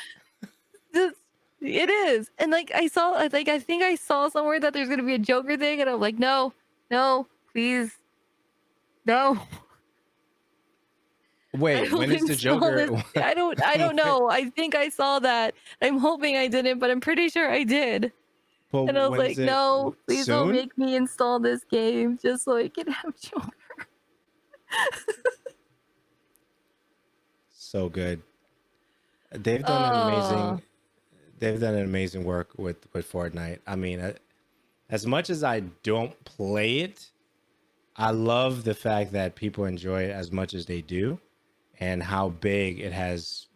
It is. And like I think I saw somewhere that there's gonna be a Joker thing, and I'm like, no, please. No. Wait, I will when is the install Joker? this. I don't know. I think I saw that. I'm hoping I didn't, but I'm pretty sure I did. Well, And I was when's like, it? no, please don't Soon? make me install this game just so I can have Joker. So good. They've done an Oh, amazing. They've done an amazing work with Fortnite. I mean, as much as I don't play it, I love the fact that people enjoy it as much as they do, and how big it has,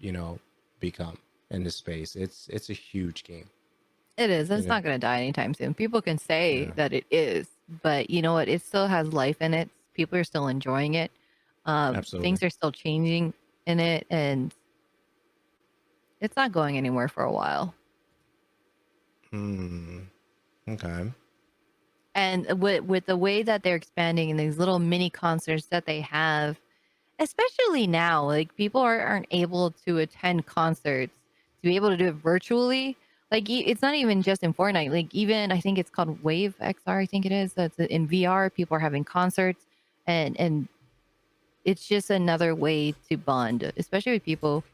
become in the space. It's a huge game. it is. You It's know? not going to die anytime soon. People can say Yeah, that it is, but you know what? It still has life in it. People are still enjoying it. absolutely. Things are still changing in it, and it's not going anywhere for a while. Hmm. Okay. And with the way that they're expanding and these little mini concerts that they have, especially now, like people aren't able to attend concerts to be able to do it virtually. Like it's not even just in Fortnite. Like even I think it's called Wave XR. I think it is. That's in VR. People are having concerts, and it's just another way to bond, especially with people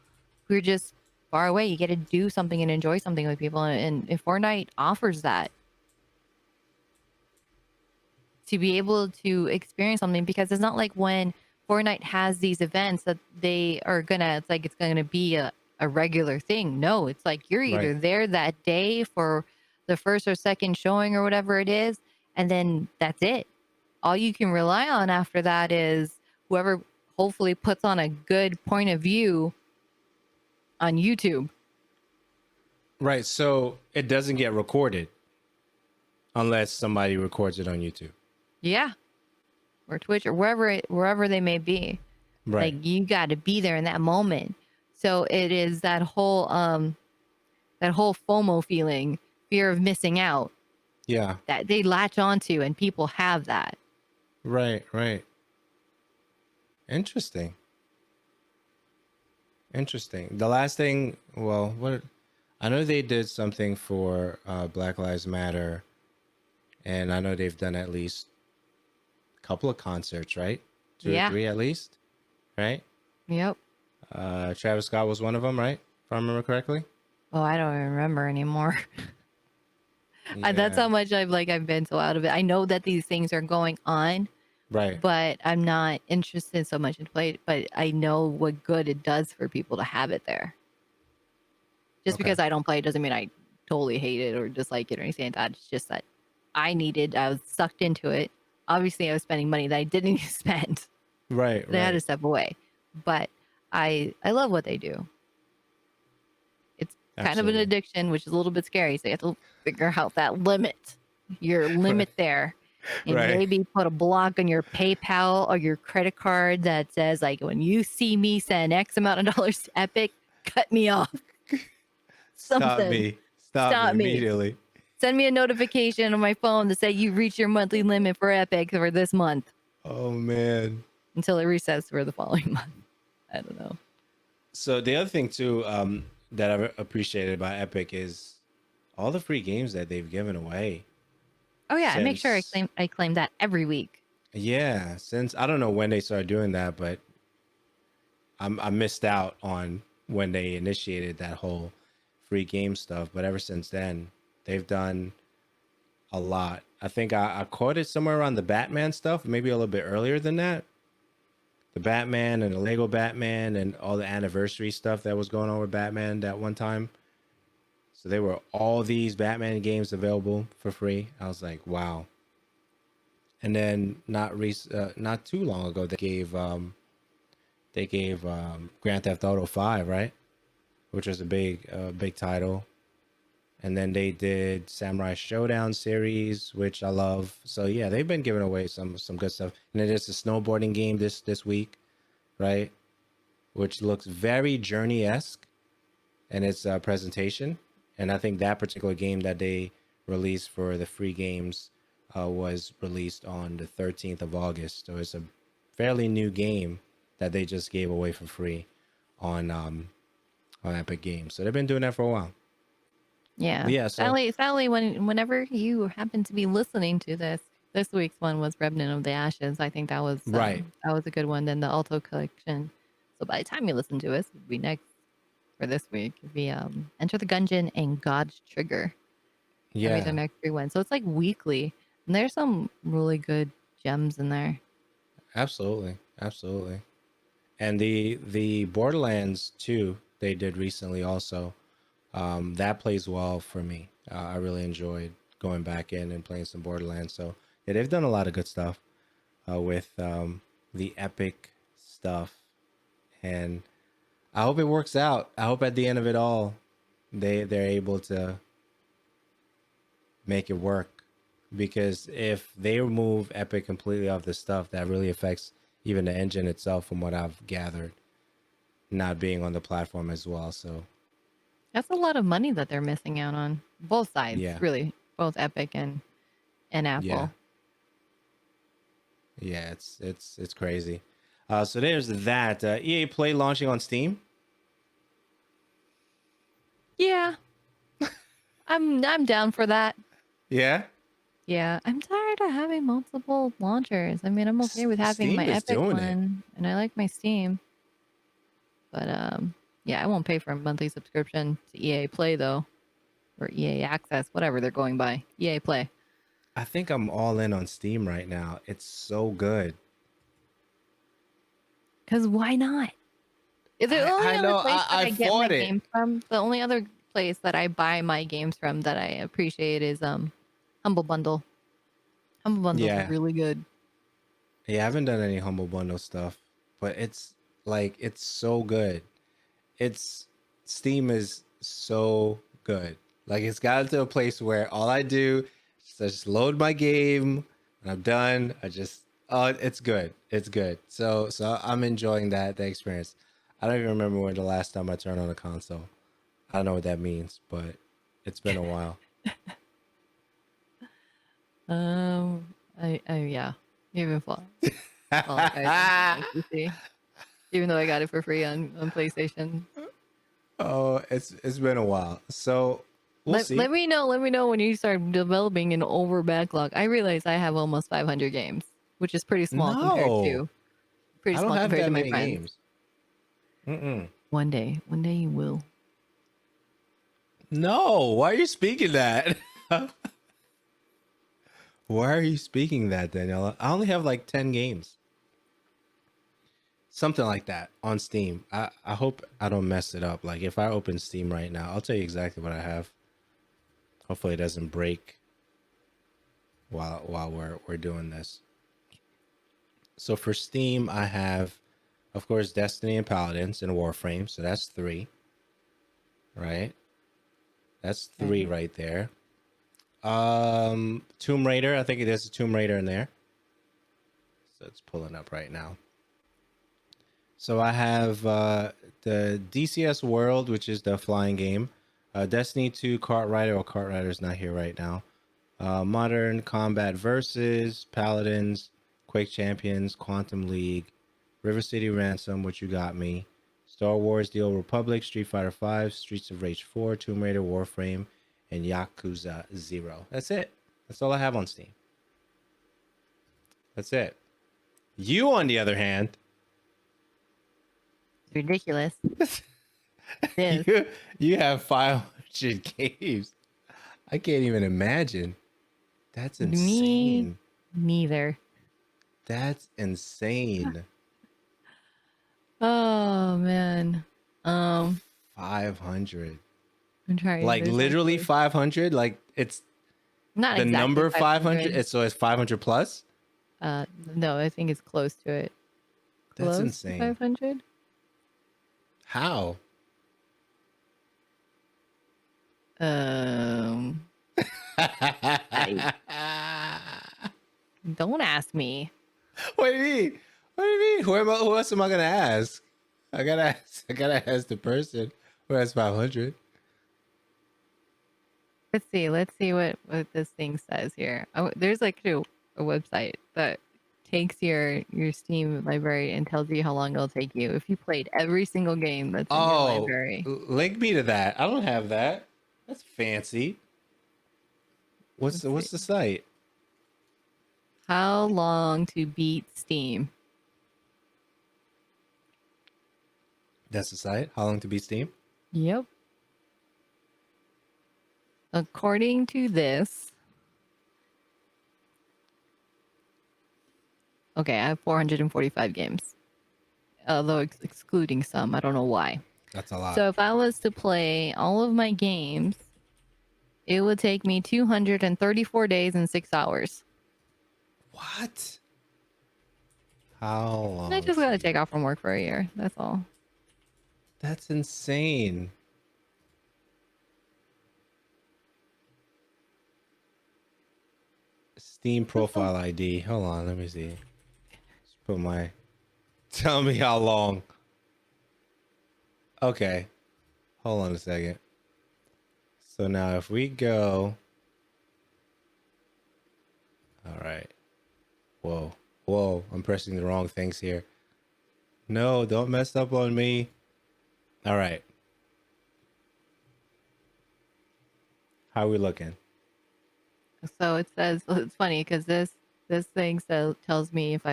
who are just far away. You get to do something and enjoy something with people, and Fortnite offers that to be able to experience something, because it's not like when Fortnite has these events that they are gonna, it's like it's gonna be a regular thing. No, it's like you're either Right. there that day for the first or second showing or whatever it is, and then that's it. All you can rely on after that is whoever hopefully puts on a good point of view on YouTube. Right. So it doesn't get recorded unless somebody records it on YouTube. Yeah. Or Twitch or wherever they may be. Right. Like you got to be there in that moment. So it is that whole FOMO feeling, fear of missing out, Yeah. that they latch onto, and people have that. Right. Right. Interesting. Interesting. The last thing, well, what I know they did something for Black Lives Matter, and I know they've done at least a couple of concerts, right? Two or Yeah. three at least, right? Yep. Travis Scott was one of them, right? If I remember correctly. Oh, I don't remember anymore. That's Yeah. how much I've been so out of it. I know that these things are going on, Right. but I'm not interested so much in play it. But I know what good it does for people to have it there. Just Okay. because I don't play it doesn't mean I totally hate it or dislike it or anything like that. It's just that I was sucked into it. Obviously, I was spending money that I didn't need to spend. Right. They had to Right. step away. But I love what they do. It's kind of an Absolutely. addiction, which is a little bit scary. So you have to figure out that limit, your Right. limit there. And Right. maybe put a block on your PayPal or your credit card that says, like, when you see me send X amount of dollars to Epic, cut me off. Stop Something. me. Stop me Stop me. immediately. Send me a notification on my phone to say you reached your monthly limit for Epic for this month, Oh man. until it resets for the following month. I don't know. So the other thing too, that I've appreciated about Epic is all the free games that they've given away. Oh yeah, I make sure Since I claim that every week. yeah, since I don't know when they started doing that, but I missed out on when they initiated that whole free game stuff. But ever since then, they've done a lot. I think I caught it somewhere around the Batman stuff, maybe a little bit earlier than that. The Batman and the Lego Batman and all the anniversary stuff that was going on with Batman that one time. So there were all these Batman games available for free. I was like, wow. And then not too long ago, they gave Grand Theft Auto 5, right? Which was a big title. And then they did Samurai Showdown series, which I love. So yeah, they've been giving away some good stuff. And then there's a snowboarding game this week, right? Which looks very Journey-esque in its presentation. And I think that particular game that they released for the free games was released on the 13th of August. So it's a fairly new game that they just gave away for free on Epic Games. So they've been doing that for a while. Yeah. But yeah, so Sadly, whenever you happen to be listening to this week's one was Remnant of the Ashes. I think right. that was a good one. Then the Alto collection So by the time you listen to us, it'd be next for this week. It'd be Enter the Gungeon and God's Trigger. Every the Yeah, next 3 wins. So it's like weekly. And there's some really good gems in there. absolutely, absolutely. And the Borderlands 2 they did recently also. That plays well for me. I really enjoyed going back in and playing some Borderlands. So yeah, they've done a lot of good stuff with the epic stuff, and I hope it works out. I hope at the end of it all, they're able to make it work. Because if they remove epic completely off the stuff, that really affects even the engine itself, from what I've gathered, not being on the platform as well. So That's a lot of money that they're missing out on. Both sides, yeah, really. Both Epic and yeah, Apple. yeah. It's crazy. So there's that. EA Play launching on Steam. Yeah. I'm down for that. Yeah, Yeah. I'm tired of having multiple launchers. I mean, I'm okay with having my Steam is Epic doing it. one, and I like my Steam. But yeah, I won't pay for a monthly subscription to EA Play though. Or EA Access, whatever they're going by. EA Play. I think I'm all in on Steam right now. It's so good. Because why not? The only I other know. place that I I get my fought it. games from, the only other place that I buy my games from that I appreciate is Humble Bundle. Humble Bundle's Yeah, really good. yeah. I haven't done any Humble Bundle stuff, but it's so good. It's Steam is so good. Like, it's gotten to a place where all I do is just load my game and I'm done. I just it's good. It's good. So I'm enjoying the experience. I don't even remember when the last time I turned on a console. I don't know what that means, but it's been a while. Yeah, even fall guys on my PC, even though I got it for free on PlayStation. Oh, it's been a while. So we'll see. Let me know when you start developing an over backlog. I realize I have almost 500 games, which is pretty small compared No, to I don't have that my many friends. games. Mm-mm. One day you will. No, why are you speaking that? Why are you speaking that, Daniela? I only have like 10 games. Something like that on Steam. I hope I don't mess it up. Like, if I open Steam right now, I'll tell you exactly what I have. Hopefully it doesn't break while we're doing this. So for Steam, I have, of course, Destiny and Paladins and Warframe. So that's 3. Right? That's 3 Okay. right there. Tomb Raider. I think there's a Tomb Raider in there. So it's pulling up right now. So I have the DCS World, which is the flying game. Destiny 2 Kart Rider, or Kart Rider's not here right now. Modern Combat Versus, Paladins, Quake Champions, Quantum League, River City Ransom, What You Got Me, Star Wars The Old Republic, Street Fighter 5, Streets of Rage 4, Tomb Raider, Warframe, and Yakuza 0. That's it. That's all I have on Steam. That's it. You, on the other hand, It's ridiculous. It is. you have 500 games. I can't even imagine. That's Me insane. neither. That's insane. Oh man. 500. I'm trying. Like, There's literally actually 500? Like, it's not the exactly number 500? 500. So it's 500 plus? No, I think it's close to it. That's Close to insane. 500. How? Don't ask me. What do you mean? What do you mean? Who else am I gonna ask? I gotta ask the person who has 500. Let's see what this thing says here. Oh, there's like a website that takes your Steam library and tells you how long it'll take you if you played every single game that's in your library. Link me to that. I don't have that. That's fancy. What's the site? How long to beat Steam? That's the site. How long to beat Steam? Yep. According to this, okay, I have 445 games, although excluding some. I don't know why. That's a lot. So if I was to play all of my games, it would take me 234 days and 6 hours. What? How long? And I just gotta take off from work for a year. That's all. That's insane. Steam profile ID. Hold on, let me see. Let's put my. Tell me how long. Okay. Hold on a second. So now if we go. All right. Whoa. Whoa. I'm pressing the wrong things here. No, don't mess up on me. All right. How are we looking? So it says, it's funny because this thing tells me if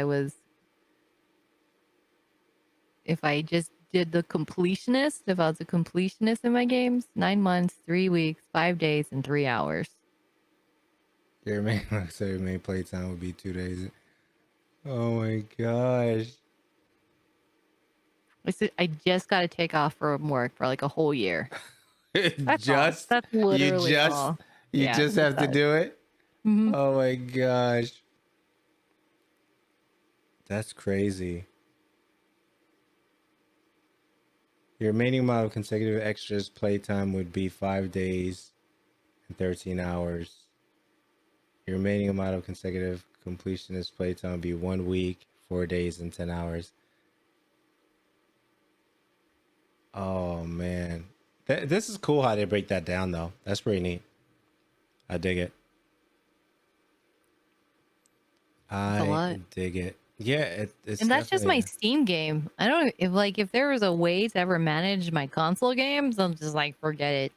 I just did the completionist, if I was a completionist in my games, 9 months, 3 weeks, 5 days, and 3 hours. Your main playtime would be 2 days. Oh my gosh. I just got to take off from work for like a whole year. That's Just all. That's literally all. You Yeah, just have to do it. Mm-hmm. Oh my gosh. That's crazy. Your remaining amount of consecutive extras playtime would be 5 days and 13 hours. Your remaining amount of consecutive completionist playtime would be 1 week, 4 days, and 10 hours. Oh man. This is cool how they break that down though. That's pretty neat. I dig it. I dig it. Yeah, it's and that's just my Steam game. I don't if there was a way to ever manage my console games, I'm just like forget it.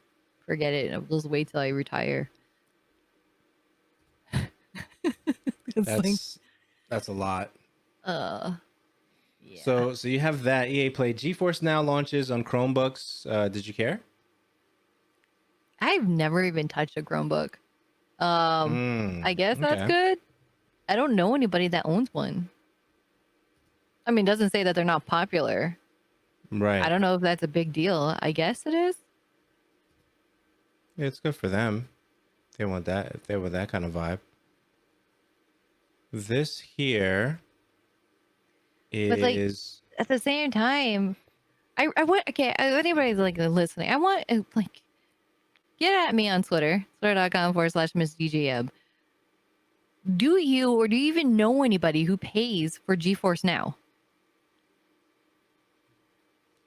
I'll just wait till I retire. That's a lot. Yeah. So you have that EA Play. GeForce Now launches on Chromebooks. Did you care? I've never even touched a Chromebook. I guess that's good. I don't know anybody that owns one. I mean, it doesn't say that they're not popular. Right. I don't know if that's a big deal. I guess it is. Yeah, it's good for them. They want that. If they want that kind of vibe. This here is. But like, at the same time, I want. Okay, anybody's like listening, I want like get at me on Twitter, twitter.com/MissDJM. Do you or do you even know anybody who pays for GeForce Now?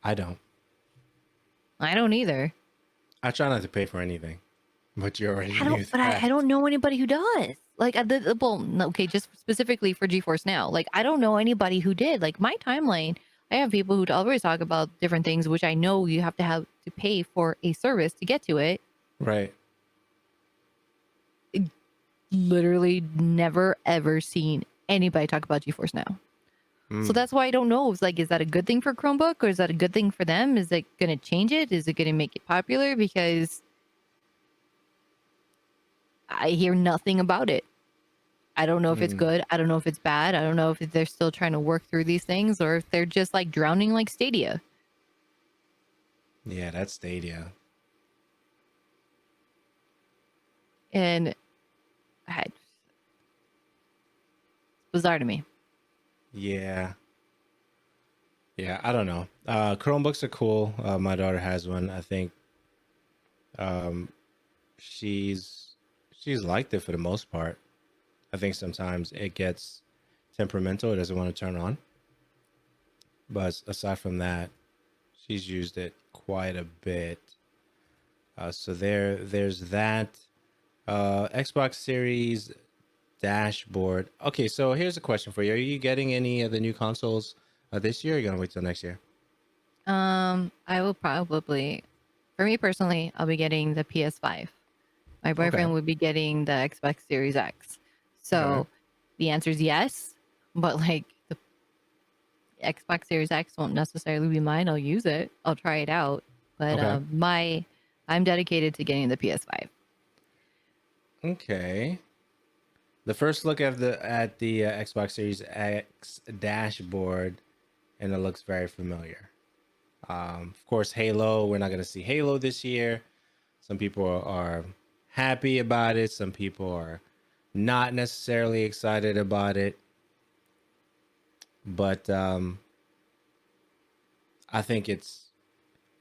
I don't. I don't either. I try not to pay for anything, but you already knew that. But I don't know anybody who does. Like, okay, just specifically for GeForce Now. Like, I don't know anybody who did. Like, my timeline, I have people who always talk about different things, which I know you have to pay for a service to get to it. Right. Literally never, ever seen anybody talk about GeForce Now. So that's why I don't know. It's like, is that a good thing for Chromebook or is that a good thing for them? Is it going to change it? Is it going to make it popular? Because I hear nothing about it. I don't know if it's good. I don't know if it's bad. I don't know if they're still trying to work through these things or if they're just like drowning like Stadia. Yeah, that's Stadia. And it's bizarre to me. Yeah. Yeah, I don't know. Chromebooks are cool. My daughter has one. I think she's liked it for the most part. I think sometimes it gets temperamental. It doesn't want to turn on. But aside from that, she's used it quite a bit. So there's that. Xbox Series dashboard. Okay, so here's a question for you. Are you getting any of the new consoles this year, or are you gonna wait till next year? I will probably, for me personally, I'll be getting the PS5. My boyfriend would be getting the Xbox Series X. So the answer is yes, but like Xbox Series X won't necessarily be mine. I'll use it. I'll try it out. But Okay. I'm dedicated to getting the PS5. Okay. The first look at the Xbox Series X dashboard, and it looks very familiar. Of course, Halo. We're not going to see Halo this year. Some people are happy about it. Some people are not necessarily excited about it. But I think it's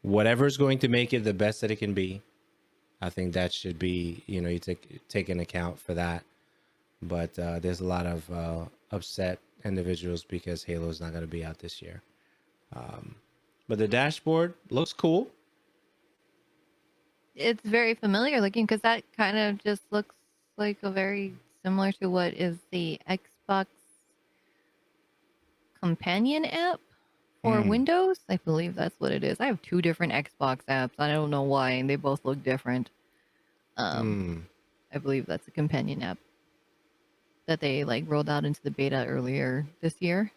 whatever's going to make it the best that it can be. I think that should be, you take an account for that. But there's a lot of upset individuals because Halo is not going to be out this year. But the dashboard looks cool. It's very familiar looking because that kind of just looks like a very similar to what is the Xbox companion app for Windows. I believe that's what it is. I have 2 different Xbox apps. I don't know why, and they both look different. I believe that's a companion app that they like rolled out into the beta earlier this year.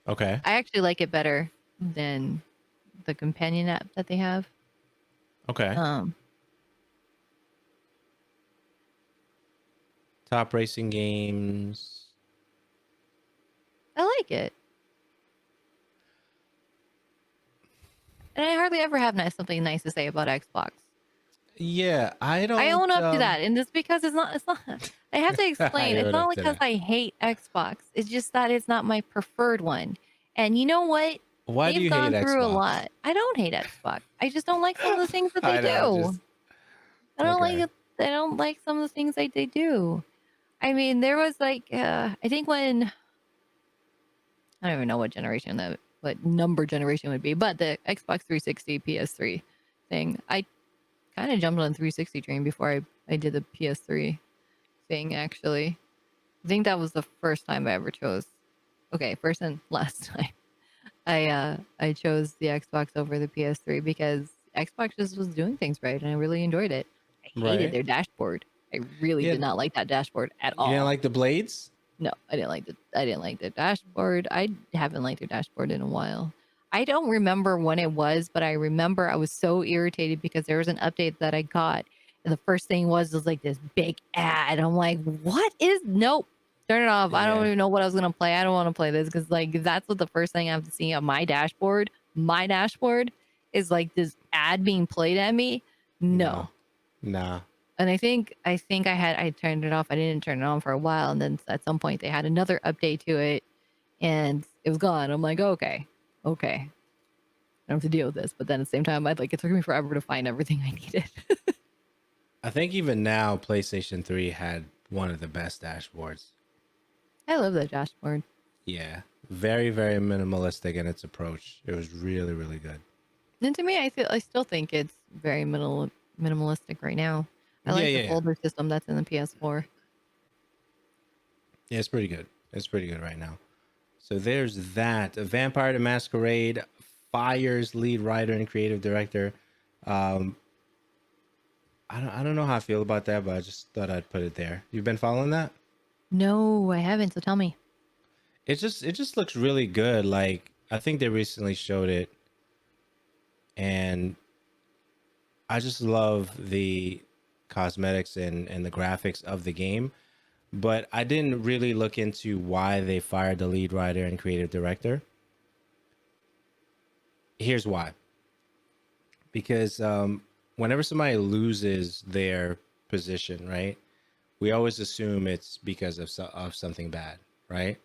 Okay. I actually like it better than the companion app that they have. Okay. Top racing games. I like it. And I hardly ever have something nice to say about Xbox. Yeah, I don't. I own up to that, and it's because it's not. I have to explain. It's not because I hate Xbox. It's just that it's not my preferred one. And you know what? Why do They've you hate gone through a Xbox? lot. I don't hate Xbox. I just don't like some of the things that they do. I don't like it. I don't like some of the things that they do. I mean, there was like, I think when I don't even know what number generation would be, but the Xbox 360, PS3 thing, I kind of jumped on the 360 train before I did the PS3 thing, actually. I think that was the first time I ever chose. Okay, first and last time. I chose the Xbox over the PS3 because Xbox just was doing things right and I really enjoyed it. I hated their dashboard. I really did not like that dashboard at all. You didn't like the blades? No, I didn't like the dashboard. I haven't liked the dashboard in a while. I don't remember when it was, but I remember I was so irritated because there was an update that I got. And the first thing was like this big ad. I'm like, what is nope. Turn it off. I don't even know what I was gonna play. I don't want to play this because like that's what the first thing I have to see on my dashboard. My dashboard is like this ad being played at me. No. Nah. And I think I turned it off. I didn't turn it on for a while, and then at some point they had another update to it, and it was gone. I'm like, okay, I don't have to deal with this. But then at the same time, it took me forever to find everything I needed. I think even now, PlayStation 3 had one of the best dashboards. I love that dashboard. Yeah, very, very minimalistic in its approach. It was really, really good. And to me, I still think it's very minimalistic right now. I like the folder system that's in the PS4. Yeah, it's pretty good. It's pretty good right now. So there's that. Vampire the Masquerade fires lead writer and creative director. I don't know how I feel about that, but I just thought I'd put it there. You've been following that? No, I haven't. So tell me. It just looks really good. Like I think they recently showed it, and I just love the cosmetics and the graphics of the game. But I didn't really look into why they fired the lead writer and creative director. Here's why. Because whenever somebody loses their position, right, we always assume it's because of something bad, right?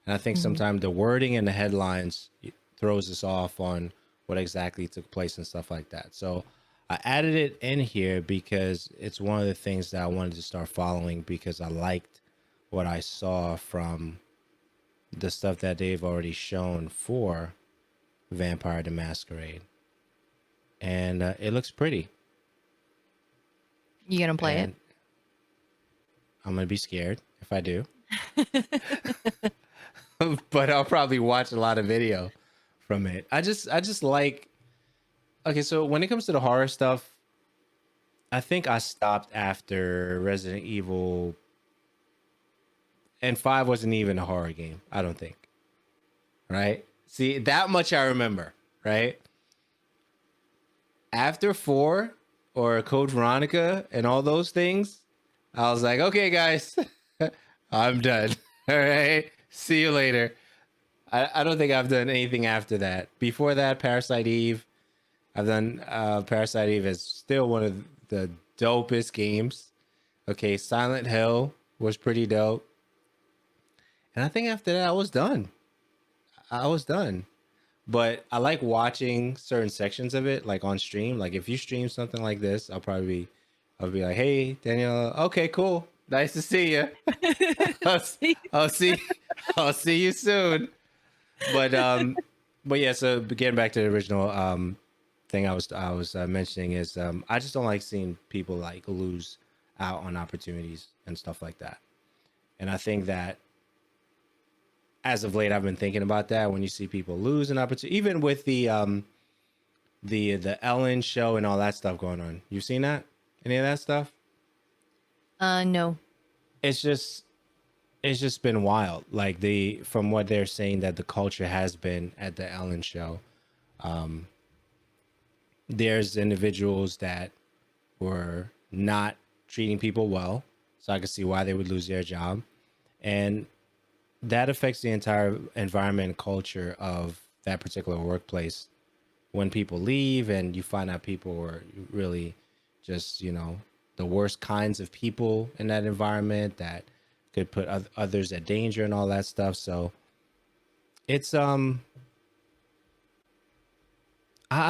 And I think sometimes the wording in the headlines throws us off on what exactly took place and stuff like that. So I added it in here because it's one of the things that I wanted to start following because I liked what I saw from the stuff that they've already shown for Vampire the Masquerade. And it looks pretty. You gonna play it? I'm gonna be scared if I do. But I'll probably watch a lot of video from it. I just like, okay, so when it comes to the horror stuff, I think I stopped after Resident Evil, and 5 wasn't even a horror game, I don't think. Right? See, that much I remember, right? After 4 or Code Veronica and all those things, I was like, okay, guys, I'm done. All right. See you later. I don't think I've done anything after that. Before that, Parasite Eve. I've done Parasite Eve is still one of the dopest games. Okay, Silent Hill was pretty dope. And I think after that, I was done. I was done. But I like watching certain sections of it, like on stream. Like if you stream something like this, I'll be like, hey, Daniella, okay, cool. Nice to see you. I'll, I'll see, I'll see you soon. But yeah. So getting back to the original thing I was mentioning is I just don't like seeing people like lose out on opportunities and stuff like that. And I think that as of late, I've been thinking about that when you see people lose an opportunity, even with the Ellen show and all that stuff going on. You've seen that? Any of that stuff? No. It's just been wild. Like from what they're saying that the culture has been at the Ellen show. There's individuals that were not treating people well, so I could see why they would lose their job, and that affects the entire environment and culture of that particular workplace. When people leave and you find out people were really just, the worst kinds of people in that environment that could put others at danger and all that stuff. So it's I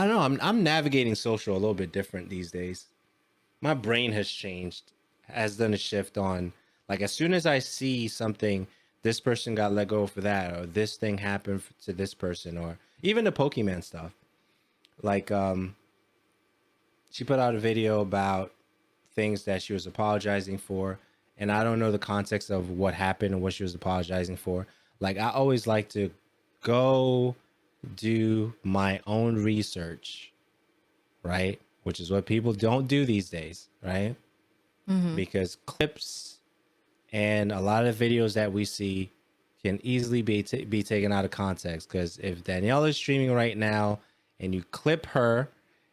don't know. I'm navigating social a little bit different these days. My brain has changed, has done a shift on, like, as soon as I see something, this person got let go for that, or this thing happened to this person, or even the Pokemon stuff. Like, she put out a video about things that she was apologizing for, and I don't know the context of what happened and what she was apologizing for. Like, I always like to go do my own research, right? Which is what people don't do these days, right? Mm-hmm. Because clips and a lot of videos that we see can easily be taken out of context. Because if Danielle is streaming right now and you clip her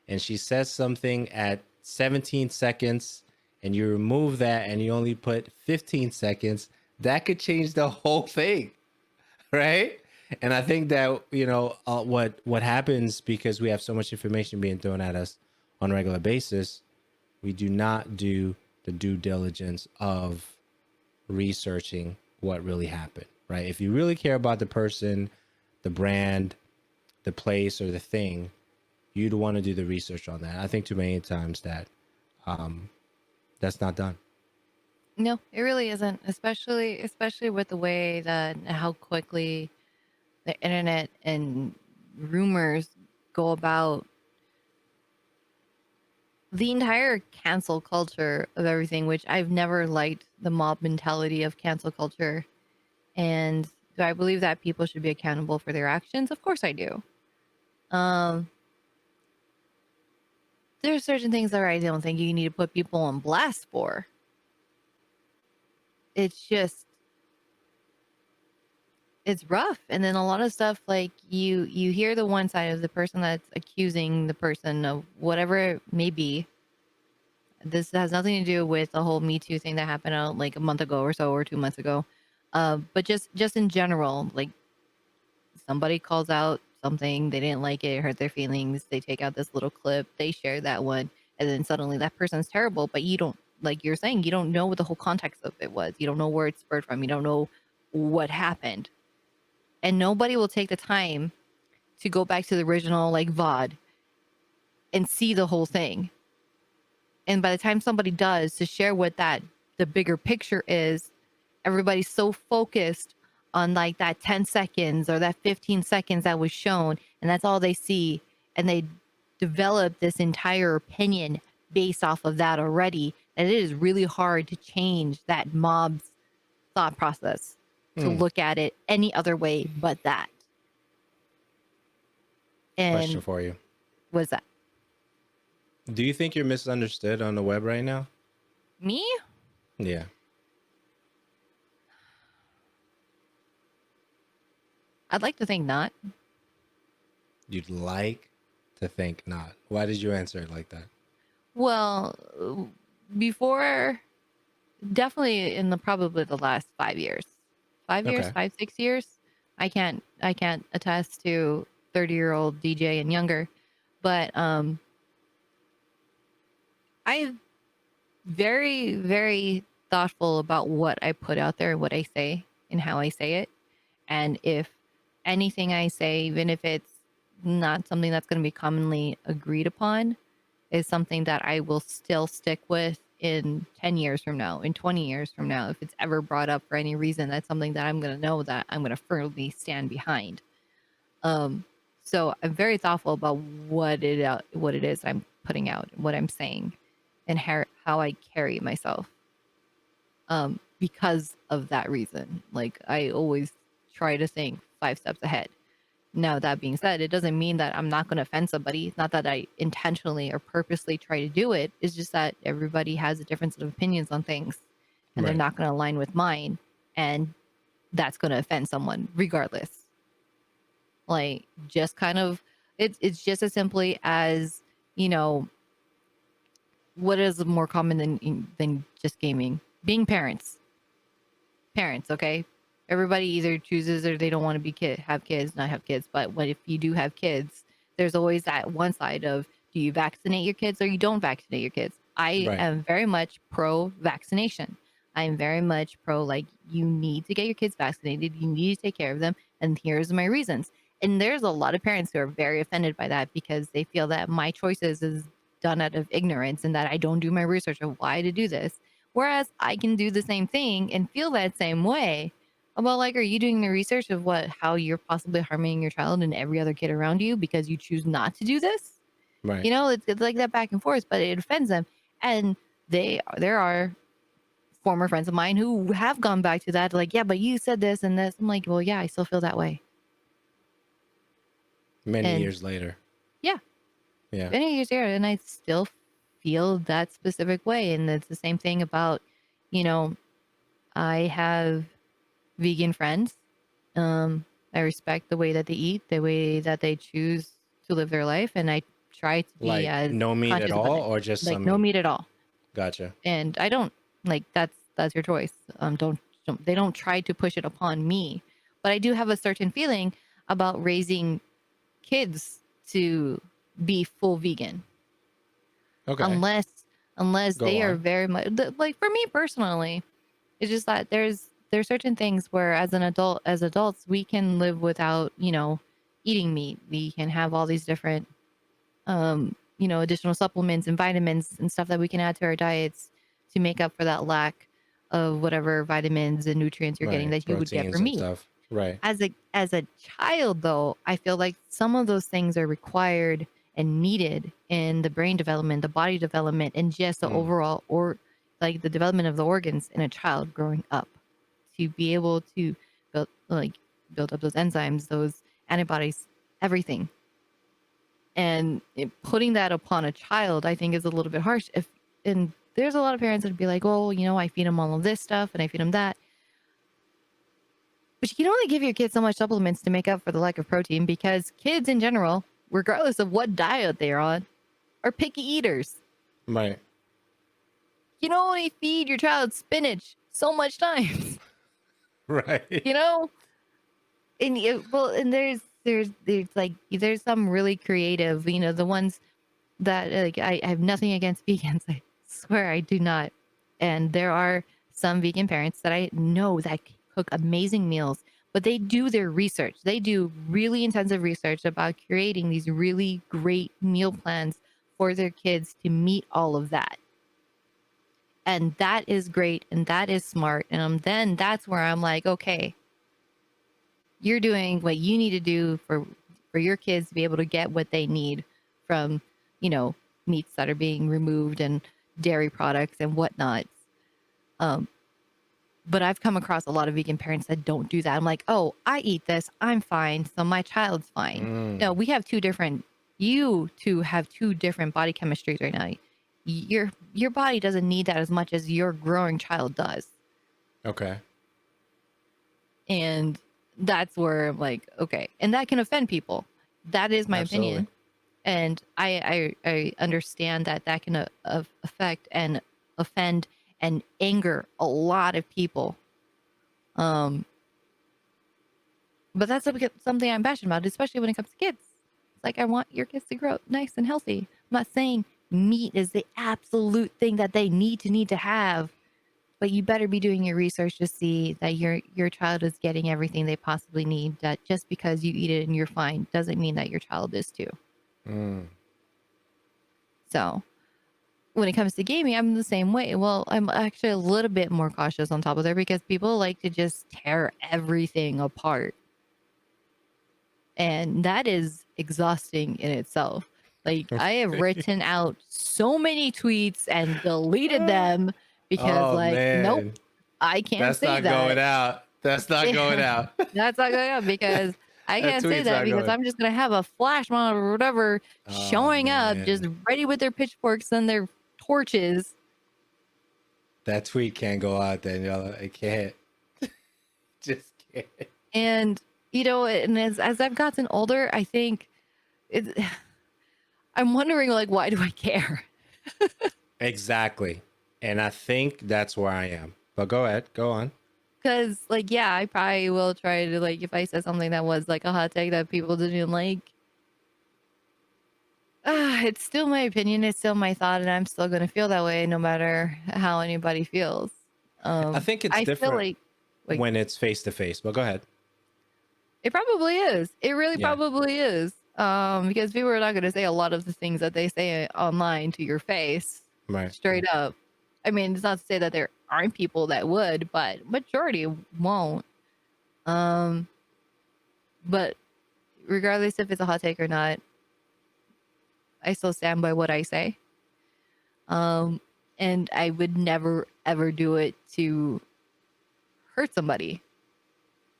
and she says something at 17 seconds and you remove that and you only put 15 seconds, that could change the whole thing, right? And I think that, what happens, because we have so much information being thrown at us on a regular basis, we do not do the due diligence of researching what really happened, right? If you really care about the person, the brand, the place, or the thing, you'd want to do the research on that. I think too many times that that's not done. No, it really isn't. Especially with the way that how quickly the internet and rumors go about the entire cancel culture of everything, which I've never liked the mob mentality of cancel culture. And do I believe that people should be accountable for their actions? Of course I do. There are certain things that I don't think you need to put people on blast for. It's rough. And then a lot of stuff, like you hear the one side of the person that's accusing the person of whatever it may be. This has nothing to do with the whole Me Too thing that happened like a month ago or so, or 2 months ago. But just in general, like somebody calls out something, they didn't like it, hurt their feelings, they take out this little clip, they share that one, and then suddenly that person's terrible, but you don't, like you're saying, you don't know what the whole context of it was. You don't know where it spurred from. You don't know what happened. And nobody will take the time to go back to the original like VOD and see the whole thing. And by the time somebody does, to share what the bigger picture is, everybody's so focused on like that 10 seconds or that 15 seconds that was shown, and that's all they see. And they develop this entire opinion based off of that already. And it is really hard to change that mob's thought process to look at it any other way but that. And Question for you. what's that? Do you think you're misunderstood on the web right now? Me? Yeah. I'd like to think not. You'd like to think not. Why did you answer it like that? Well, before, definitely in probably the last 5 years, 5 years, Okay. 5, 6 years. I can't attest to 30-year-old DJ and younger, but I'm very, very thoughtful about what I put out there, what I say, and how I say it. And if anything I say, even if it's not something that's going to be commonly agreed upon, is something that I will still stick with in 10 years from now, in 20 years from now. If it's ever brought up for any reason, that's something that I'm going to know that I'm going to firmly stand behind. So I'm very thoughtful about what it is I'm putting out, what I'm saying, and how I carry myself. Because of that reason, like I always try to think 5 steps ahead. Now, that being said, it doesn't mean that I'm not going to offend somebody. It's not that I intentionally or purposely try to do it. It's just that everybody has a different set of opinions on things, and they're Right. not going to align with mine, and that's going to offend someone regardless. Like, just kind of, it's just as simply as, you know, what is more common than just gaming? Being parents. Parents, okay? Everybody either chooses or they don't want to have kids, not have kids. But if you do have kids, there's always that one side of, do you vaccinate your kids or you don't vaccinate your kids? I Right. am very much pro vaccination. I'm very much pro, like, you need to get your kids vaccinated. You need to take care of them. And here's my reasons. And there's a lot of parents who are very offended by that because they feel that my choices is done out of ignorance and that I don't do my research of why to do this. Whereas I can do the same thing and feel that same way about, like, are you doing the research of how you're possibly harming your child and every other kid around you because you choose not to do this? Right. It's like that back and forth, but it offends them. And there are former friends of mine who have gone back to that, like, yeah, but you said this and this. I'm like, well, yeah, I still feel that way. Many And years later. yeah, Yeah. many years later, and I still feel that specific way. And it's the same thing about, I have vegan friends. I respect the way that they eat, the way that they choose to live their life, and I try to be Like as no meat at conscious about all it. or just Like, some no meat? meat at all. Gotcha. And I don't, like, that's your choice. Don't they don't try to push it upon me, but I do have a certain feeling about raising kids to be full vegan, Okay. unless Go they are on. very much, like, for me personally. It's just that there's certain things where as adults we can live without, eating meat. We can have all these different additional supplements and vitamins and stuff that we can add to our diets to make up for that lack of whatever vitamins and nutrients you're getting Right. that you would get Proteins from and meat. stuff. Right. As a child, though, I feel like some of those things are required and needed in the brain development, the body development, and just the overall, or like the development of the organs in a child growing up, to be able to build up those enzymes, those antibodies, everything. And putting that upon a child, I think, is a little bit harsh. And there's a lot of parents that'd be like, "Well, I feed them all of this stuff and I feed them that." But you can only give your kids so much supplements to make up for the lack of protein, because kids in general, regardless of what diet they're on, are picky eaters. Right. You can only feed your child spinach so much times, Right. And and there's some really creative, the ones that, like, I have nothing against vegans. I swear I do not. And there are some vegan parents that I know that cook amazing meals, but they do their research. They do really intensive research about creating these really great meal plans for their kids to meet all of that. And that is great and that is smart. And then that's where I'm like, okay, you're doing what you need to do for your kids to be able to get what they need from, meats that are being removed and dairy products and whatnot. But I've come across a lot of vegan parents that don't do that. I'm like, oh, I eat this, I'm fine, so my child's fine. No, you two have two different body chemistries right now. Your body doesn't need that as much as your growing child does. Okay. And that's where I'm like, okay. And that can offend people. That is my Absolutely. opinion. And I understand that that can affect and offend and anger a lot of people. But that's something I'm passionate about, especially when it comes to kids. It's like I want your kids to grow up nice and healthy. I'm not saying meat is the absolute thing that they need to have, but you better be doing your research to see that your child is getting everything they possibly need. That just because you eat it and you're fine doesn't mean that your child is too. So when it comes to gaming, I'm the same way. Well, I'm actually a little bit more cautious on top of there because people like to just tear everything apart. And that is exhausting in itself. Like I have written out so many tweets and deleted them because Oh like, nope, man, I can't that's say not going that. out. That's not going out. That's not going on because I That can't say tweet's that not because going. I'm just going to have a flash mob or whatever Oh showing up just man, ready with their pitchforks and their torches. that tweet can't go out, Daniela. It can't. Just can't. And, you know, and as I've gotten older, I think it, I'm wondering, like, why do I care? Exactly. And I think that's where I am. But go ahead. Go on. Because, like, yeah, I probably will try to, like, if I said something that was, like, a hot take that people didn't like, it's still my opinion. It's still my thought. And I'm still going to feel that way no matter how anybody feels. I think it's I feel different like when it's face to face. But go ahead. it probably is. It really Yeah. probably is. Because people are not going to say a lot of the things that they say online to your face Right. straight up. I mean, it's not to say that there aren't people that would, but majority won't. But regardless if it's a hot take or not, I still stand by what I say. And I would never ever do it to hurt somebody.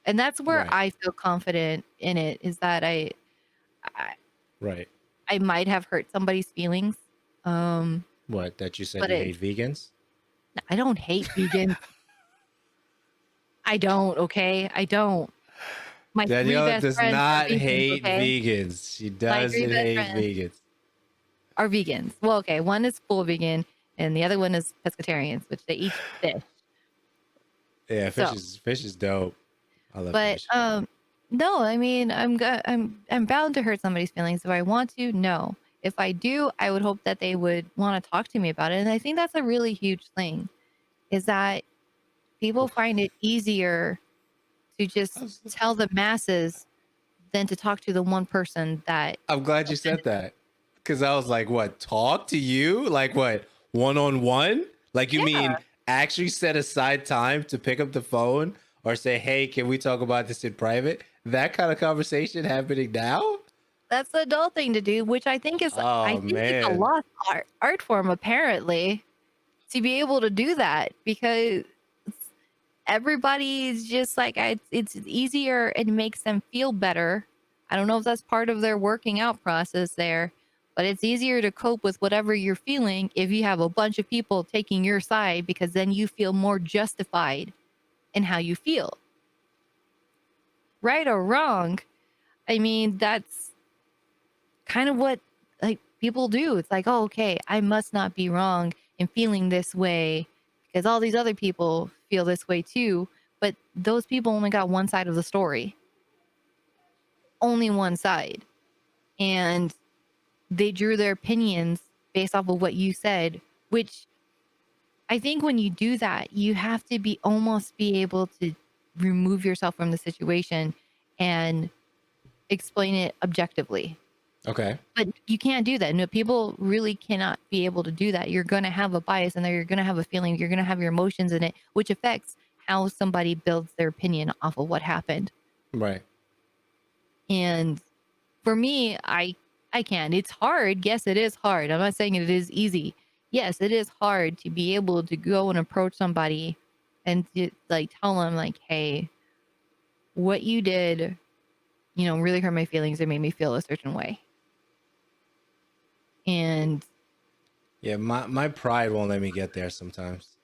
And that's where Right. I feel confident in it, is that I Right. I might have hurt somebody's feelings. What? That you said But you it hate vegans? I don't hate vegans. I don't, okay? I don't. My 3 Daniela best does friends are not vegans, hate okay? vegans. She My 3 doesn't best hate friends vegans. are vegans. Well, okay, one is full vegan and the other one is pescatarians, which they eat fish. Yeah, So, fish is dope. I love but fish. no, I mean, I'm bound to hurt somebody's feelings. Do I want to? No. If I do, I would hope that they would want to talk to me about it. And I think that's a really huge thing, is that people find it easier to just tell the masses than to talk to the one person that I'm glad you said that. Because I was like, what, talk to you? Like what, one-on-one? Like you yeah, mean actually set aside time to pick up the phone or say, hey, can we talk about this in private? That kind of conversation happening now? that's the adult thing to do, which I think Oh it's a man. lost art form apparently, to be able to do that, because everybody's just like, it's easier and makes them feel better. I don't know if that's part of their working out process there, but it's easier to cope with whatever you're feeling if you have a bunch of people taking your side, because then you feel more justified in how you feel. Right or wrong, I mean, that's kind of what like people do. It's like, oh, okay, I must not be wrong in feeling this way because all these other people feel this way too. But those people only got one side of the story, only one side. And they drew their opinions based off of what you said, which I think when you do that, you have to almost be able to remove yourself from the situation and explain it objectively. Okay. But you can't do that. No, people really cannot be able to do that. You're going to have a bias in there. You're going to have a feeling. You're going to have your emotions in it, which affects how somebody builds their opinion off of what happened. Right. And for me, I can't. It's hard. Yes, it is hard. I'm not saying it is easy. Yes, it is hard to be able to go and approach somebody and to, like, tell them like, hey, what you did, really hurt my feelings. It made me feel a certain way. And Yeah, my pride won't let me get there sometimes.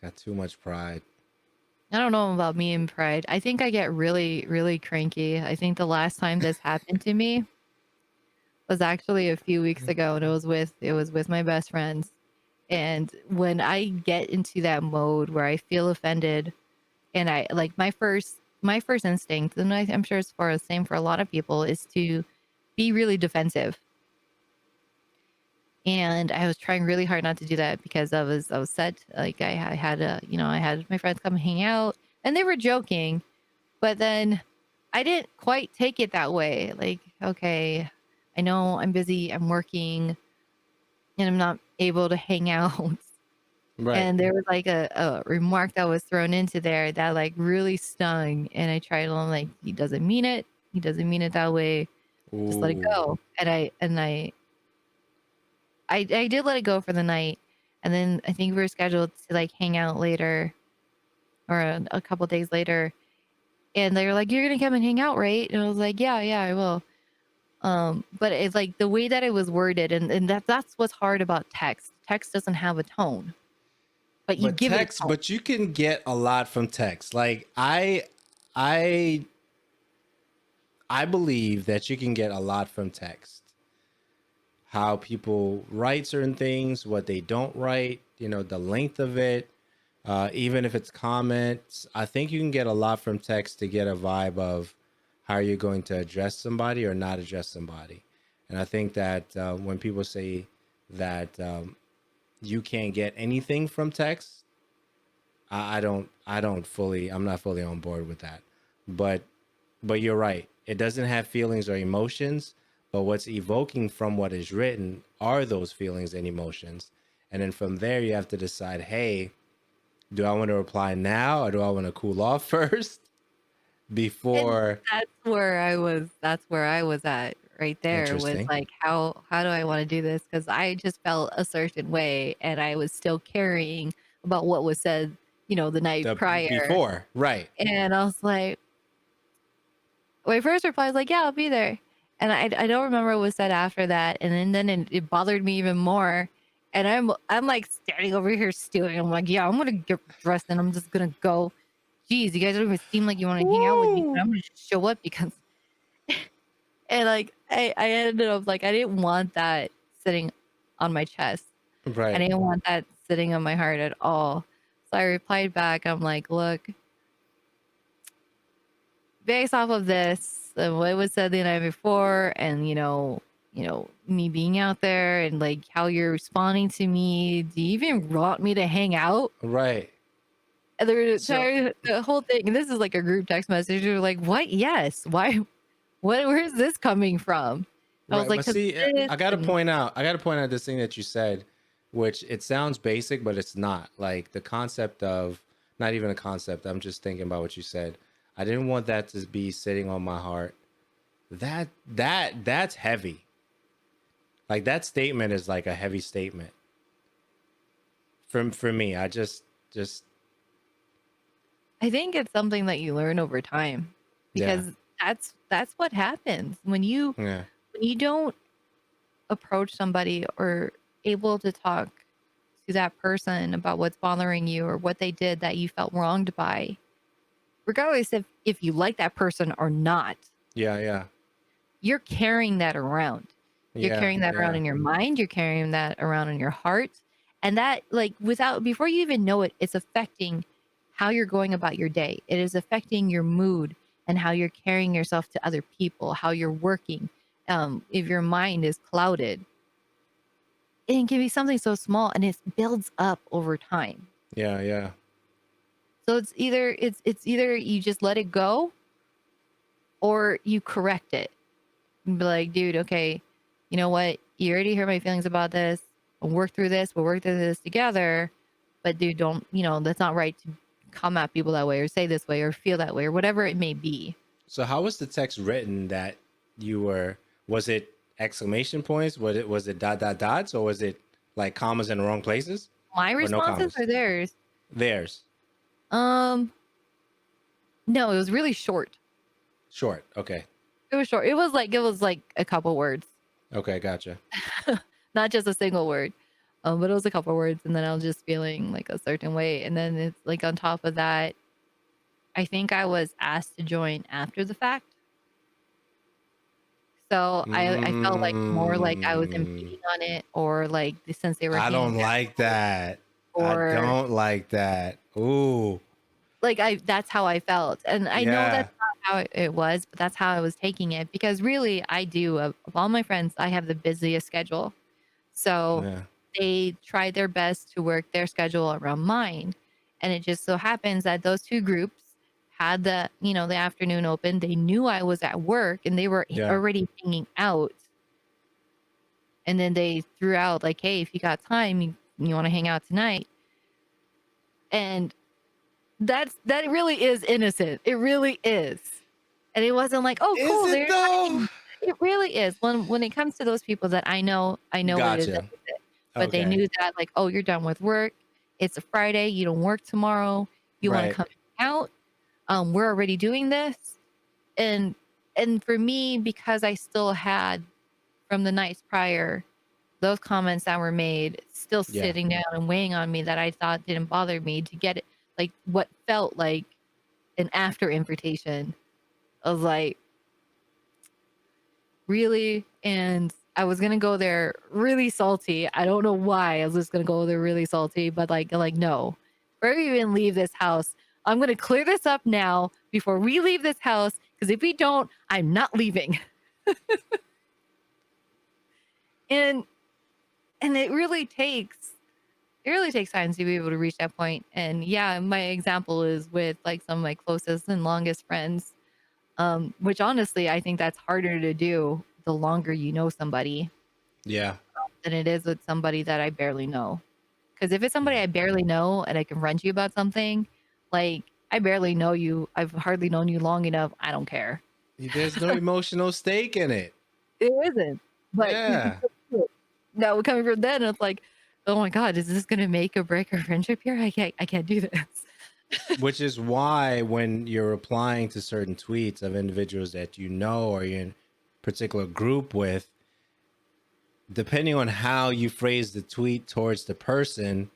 Got too much pride. I don't know about me and pride. I think I get really, really cranky. I think the last time this happened to me was actually a few weeks ago, and it was with my best friends. And when I get into that mode where I feel offended, and I like my first instinct, and I'm sure it's for the same for a lot of people, is to be really defensive. And I was trying really hard not to do that because I was set. Like I had I had my friends come hang out, and they were joking, but then I didn't quite take it that way. Like, okay, I know I'm busy, I'm working, and I'm not able to hang out. Right. And there was like a remark that was thrown into there that like really stung. And I tried to, I'm like, he doesn't mean it. He doesn't mean it that way. Just let it Ooh. go. And I did let it go for the night. And then I think we were scheduled to like hang out later, or a couple days later. And they were like, "You're gonna come and hang out, right?" And I was like, "Yeah, yeah, I will." But it's like the way that it was worded, and that's what's hard about text. Text doesn't have a tone, but you give it a tone. But you can get a lot from text. Like I I believe that you can get a lot from text. How people write certain things, what they don't write, the length of it, even if it's comments. I think you can get a lot from text to get a vibe of how you're going to address somebody or not address somebody. And I think that when people say that you can't get anything from text, I'm not fully on board with that. But you're right. It doesn't have feelings or emotions, but what's evoking from what is written are those feelings and emotions. And then from there, you have to decide, hey, do I want to reply now or do I want to cool off first And before? that's where I was at right there, was Interesting. like, how do I want to do this? Because I just felt a certain way, and I was still caring about what was said, the night The prior. before, right. And I was like, my first reply was like, "Yeah, I'll be there." And I don't remember what was said after that. And then it bothered me even more. And I'm like standing over here stewing. I'm like, "Yeah, I'm gonna get dressed and I'm just gonna go." Geez, you guys don't even seem like you want to hang out with me, but Woo! I'm gonna show up because. And like I ended up like, I didn't want that sitting on my chest. I Right. didn't want that sitting on my heart at all. So I replied back. I'm like, "Look, based off of this and what was said the night before, and me being out there and like how you're responding to me, do you even want me to hang out?" Right. And So, the whole thing, and this is like a group text message, they're like, "What? Yes, why? Where's this coming from?" I was right. like, But "Because see, this." And I got to point out this thing that you said, which it sounds basic, but it's not. Like the concept of, not even a concept. I'm just thinking about what you said. I didn't want that to be sitting on my heart. That's heavy. Like that statement is like a heavy statement for me. I just I think it's something that you learn over time, yeah. because that's what happens when Yeah. you don't approach somebody or able to talk to that person about what's bothering you or what they did that you felt wronged by, regardless if you like that person or not. Yeah, yeah. You're carrying that around. You're Yeah, carrying that around yeah. in your mind, you're carrying that around in your heart, and that, like, without before you even know it, it's affecting how you're going about your day. It is affecting your mood and how you're carrying yourself to other people, how you're working. If your mind is clouded, it can be something so small, and it builds up over time. Yeah, yeah. So it's either you just let it go or you correct it and be like, "Dude, okay, you know what? You already heard my feelings about this. We'll work through this. We'll work through this together. But dude, don't, that's not right to come at people that way or say this way or feel that way or whatever it may be." So how was the text written that you were, was it exclamation points? Was it dot dot dots, or was it like commas in the wrong places? My Or no responses commas? are theirs. Theirs. Um, no, it was really short. Short. Okay. It was short. It was like a couple words, Okay, gotcha. not just a single word. But it was a couple words, and then I was just feeling like a certain way. And then it's like on top of that, I think I was asked to join after the fact. So I felt like more like I was Mm, impeding on it, or like since they were I handing don't out, like that. I or don't like that. Ooh, like that's how I felt. And I know yeah, that's not how it was, but that's how I was taking it, because really I do, of all my friends, I have the busiest schedule. So yeah, they tried their best to work their schedule around mine. And it just so happens that those two groups had the afternoon open. They knew I was at work and they were yeah. already hanging out. And then they threw out like, hey, if you got time, you want to hang out tonight. And that really is innocent. It really is. And it wasn't like, oh, Is cool, it they're though? inviting. It really is. When it comes to those people that I know what it is, Gotcha. but they Okay. knew that, like, oh, you're done with work. It's a Friday. You don't work tomorrow. You want to Right. come hang out? We're already doing this. And for me, because I still had from the nights prior those comments that were made still Yeah. sitting down and weighing on me, that I thought didn't bother me, to get it, like what felt like an after invitation of like, really? And I was gonna go there really salty. I don't know why I was just gonna go there really salty, but like no. Before we even leave this house, I'm gonna clear this up now before we leave this house. Because if we don't, I'm not leaving. And it really takes time to be able to reach that point. And yeah, my example is with like some of my closest and longest friends. Which honestly, I think that's harder to do the longer you know somebody Yeah. than it is with somebody that I barely know. Because if it's somebody Yeah. I barely know and I confront you about something, like, I barely know you, I've hardly known you long enough, I don't care. There's no emotional stake in it. It isn't. But Yeah. now coming from then, it's like, oh my god, is this gonna make or break our friendship here? I can't do this. Which is why when you're replying to certain tweets of individuals that you know or you're in particular group with, depending on how you phrase the tweet towards the person,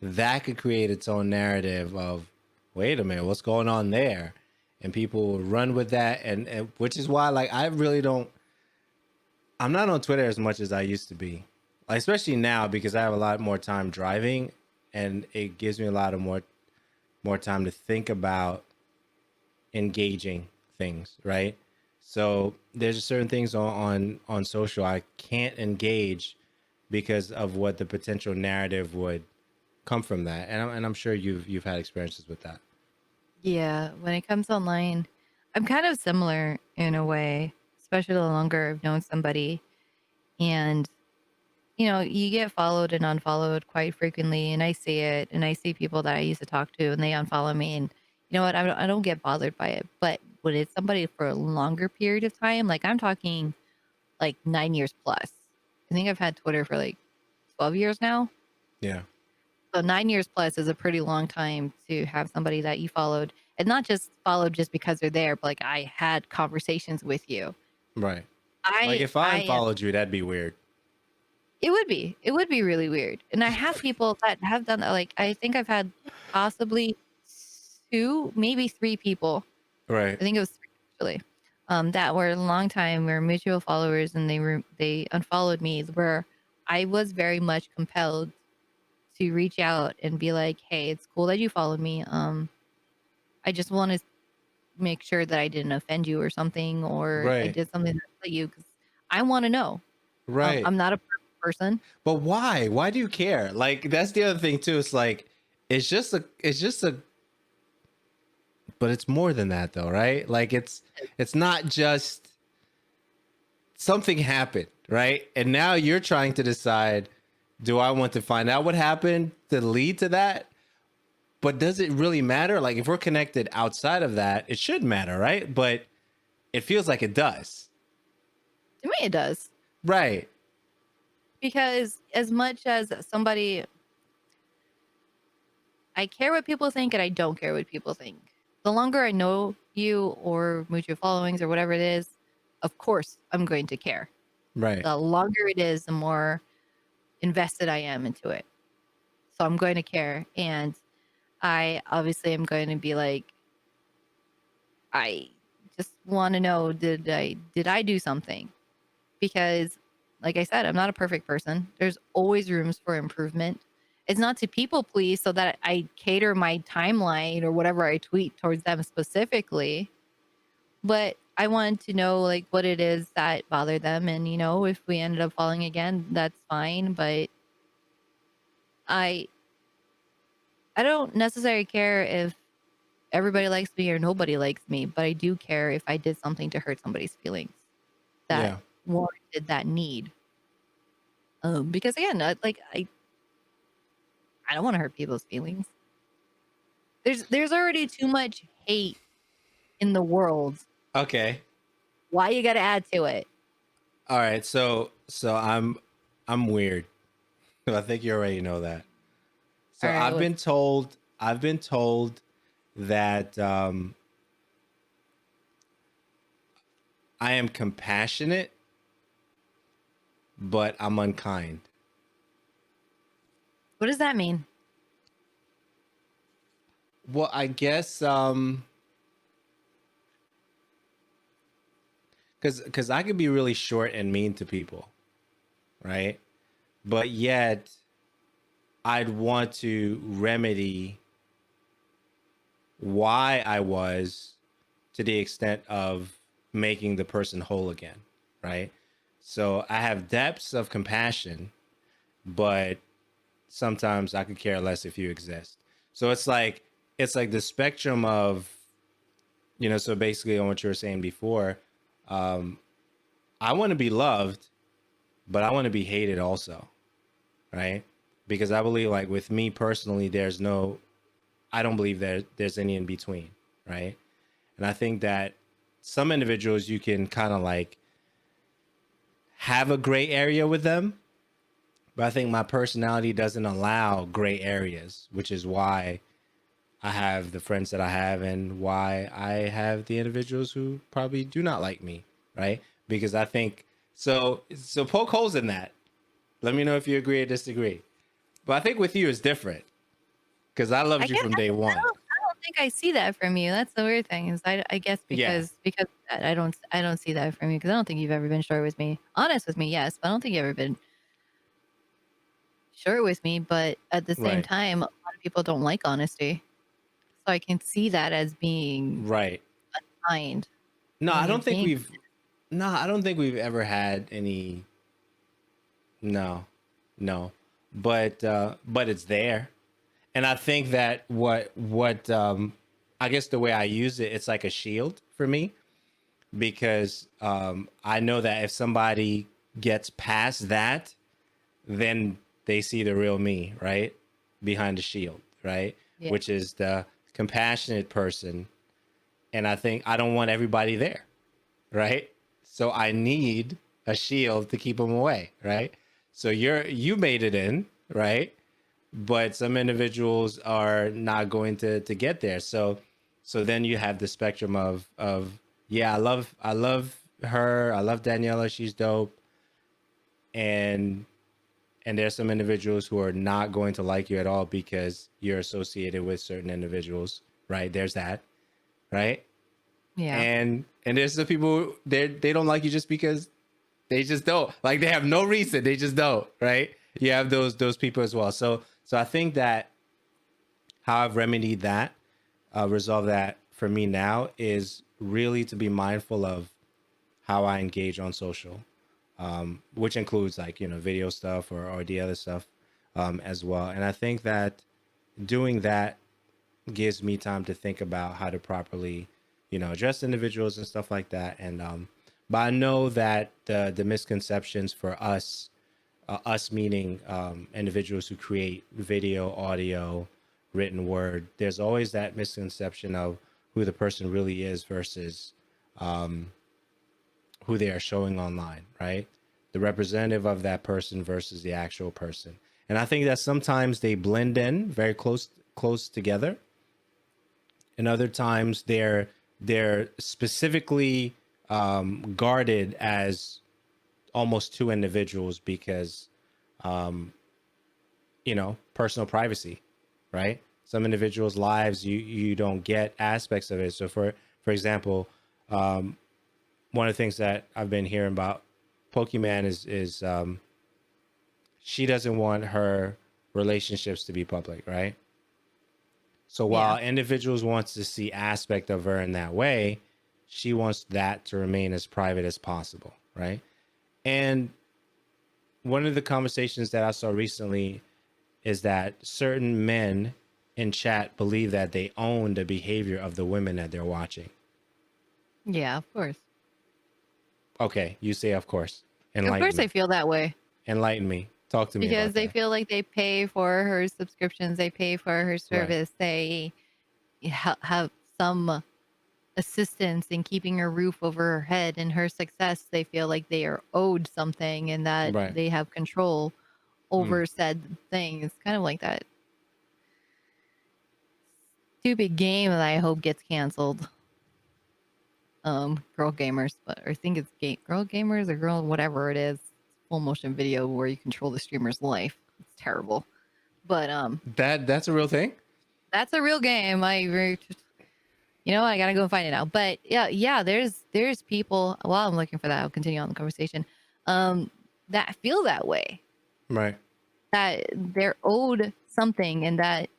that could create its own narrative of, wait a minute, what's going on there? And people will run with that. And which is why, like, I'm not on Twitter as much as I used to be, like, especially now because I have a lot more time driving and it gives me a lot of more time to think about engaging things, right? So there's certain things on social I can't engage because of what the potential narrative would come from that, and I'm sure you've had experiences with that. Yeah, when it comes online, I'm kind of similar in a way, especially the longer I've known somebody. And you get followed and unfollowed quite frequently, and I see it, and I see people that I used to talk to, and they unfollow me, and you know what? I don't get bothered by it. But when it's somebody for a longer period of time, like I'm talking like 9 years plus. I think I've had Twitter for like 12 years now. Yeah. So 9 years plus is a pretty long time to have somebody that you followed, and not just followed just because they're there, but like I had conversations with you. Right. Like I if I I am unfollowed you, that'd be weird. It would be really weird. And I have people that have done that. Like, I think I've had possibly two, maybe three people. Right. I think it was three actually. That were a long time, we were mutual followers, and they unfollowed me, where I was very much compelled to reach out and be like, hey, it's cool that you followed me. I just want to make sure that I didn't offend you or something, or I Right. did something that upset you, because I want to know. Right. I'm not a perfect person. But why? Why do you care? Like that's the other thing too. It's like it's just a but it's more than that though, right? Like it's not just something happened, right? And now you're trying to decide, do I want to find out what happened to lead to that? But does it really matter? Like if we're connected outside of that, it should matter, right? But it feels like it does. To me, it does. Right. Because as much as somebody, I care what people think and I don't care what people think. The longer I know you or mutual followings or whatever it is, of course I'm going to care. Right. The longer it is, the more invested I am into it. So I'm going to care. And I obviously am going to be like, I just want to know, did I do something? Because like I said, I'm not a perfect person. There's always rooms for improvement. It's not to people please so that I cater my timeline or whatever I tweet towards them specifically, but I wanted to know like what it is that bothered them, and if we ended up falling again, that's fine, but I I don't necessarily care if everybody likes me or nobody likes me, but I do care if I did something to hurt somebody's feelings that Yeah. warranted that need. Because again, I don't want to hurt people's feelings. There's already too much hate in the world. Okay. Why you got to add to it? All right. So I'm weird. I think you already know that. So All right, I've been told that I am compassionate, but I'm unkind. what does that mean? Well, I guess cuz I could be really short and mean to people, right? But yet I'd want to remedy why I was, to the extent of making the person whole again, right? So I have depths of compassion, but sometimes I could care less if you exist. So it's like the spectrum of, so basically on what you were saying before, um, I want to be loved, but I want to be hated also, right? Because I believe, like, with me personally, I don't believe there's any in between, right? And I think that some individuals you can kind of like have a gray area with them, but I think my personality doesn't allow gray areas, which is why I have the friends that I have and why I have the individuals who probably do not like me, right? Because I think so poke holes in that. Let me know if you agree or disagree. But I think with you it's different because I I loved you guess from day one. I don't think I see that from you. That's the weird thing is I guess Yeah, because I don't see that from you because I don't think you've ever been short with me. Honest with me, yes, but I don't think you've ever been short with me. But at the same right, time, a lot of people don't like honesty, so I can see that as being right. kind No, when I you're don't think being. we've. No, I don't think we've ever had any. No, no, but it's there, and I think that what I guess the way I use it, it's like a shield for me because I know that if somebody gets past that, then they see the real me, right? Behind the shield, right? Yeah, Which is the compassionate person. And I think I don't want everybody there, right? So I need a shield to keep them away, right? So you made it in, right? But some individuals are not going to get there. So then you have the spectrum of yeah, I love her, I love Daniela, she's dope, and there's some individuals who are not going to like you at all because you're associated with certain individuals, right? There's that, right? yeah, And there's the people they don't like you just because they just don't, like, they have no reason, they just don't, right? You have those people as well. So I think that how I've remedied that, resolved that for me now is really to be mindful of how I engage on social, which includes, like, video stuff or the other stuff, as well. And I think that doing that gives me time to think about how to properly, address individuals and stuff like that. And but I know that the misconceptions for us meaning individuals who create video, audio, written word, there's always that misconception of who the person really is versus who they are showing online, right? The representative of that person versus the actual person. And I think that sometimes they blend in very close together, and other times they're specifically guarded as almost two individuals because personal privacy, right? Some individuals lives you don't get aspects of it. So for For example, one of the things that I've been hearing about Pokemon is she doesn't want her relationships to be public, right? So while individuals wants to see aspect of her in that way, she wants that to remain as private as possible, right? And one of the conversations that I saw recently is that certain men in chat believe that they own the behavior of the women that they're watching. Yeah, of course. Okay, you say of course. Of course, I feel that way. Enlighten me. Talk to me because about they that. feel like they pay for her subscriptions, they pay for her service, they have some assistance in keeping her roof over her head and her success. They feel like they are owed something and that Right. they have control over said thing. It's kind of like that stupid game that I hope gets canceled. Girl Gamers, but I think it's Girl Gamers or Girl whatever it is. Full motion video where you control the streamer's life. It's terrible. But that's a real thing? That's a real game. I gotta go find it now. But yeah, there's people, while I'm looking for that, I'll continue on the conversation. That feel that way. Right. That they're owed something and that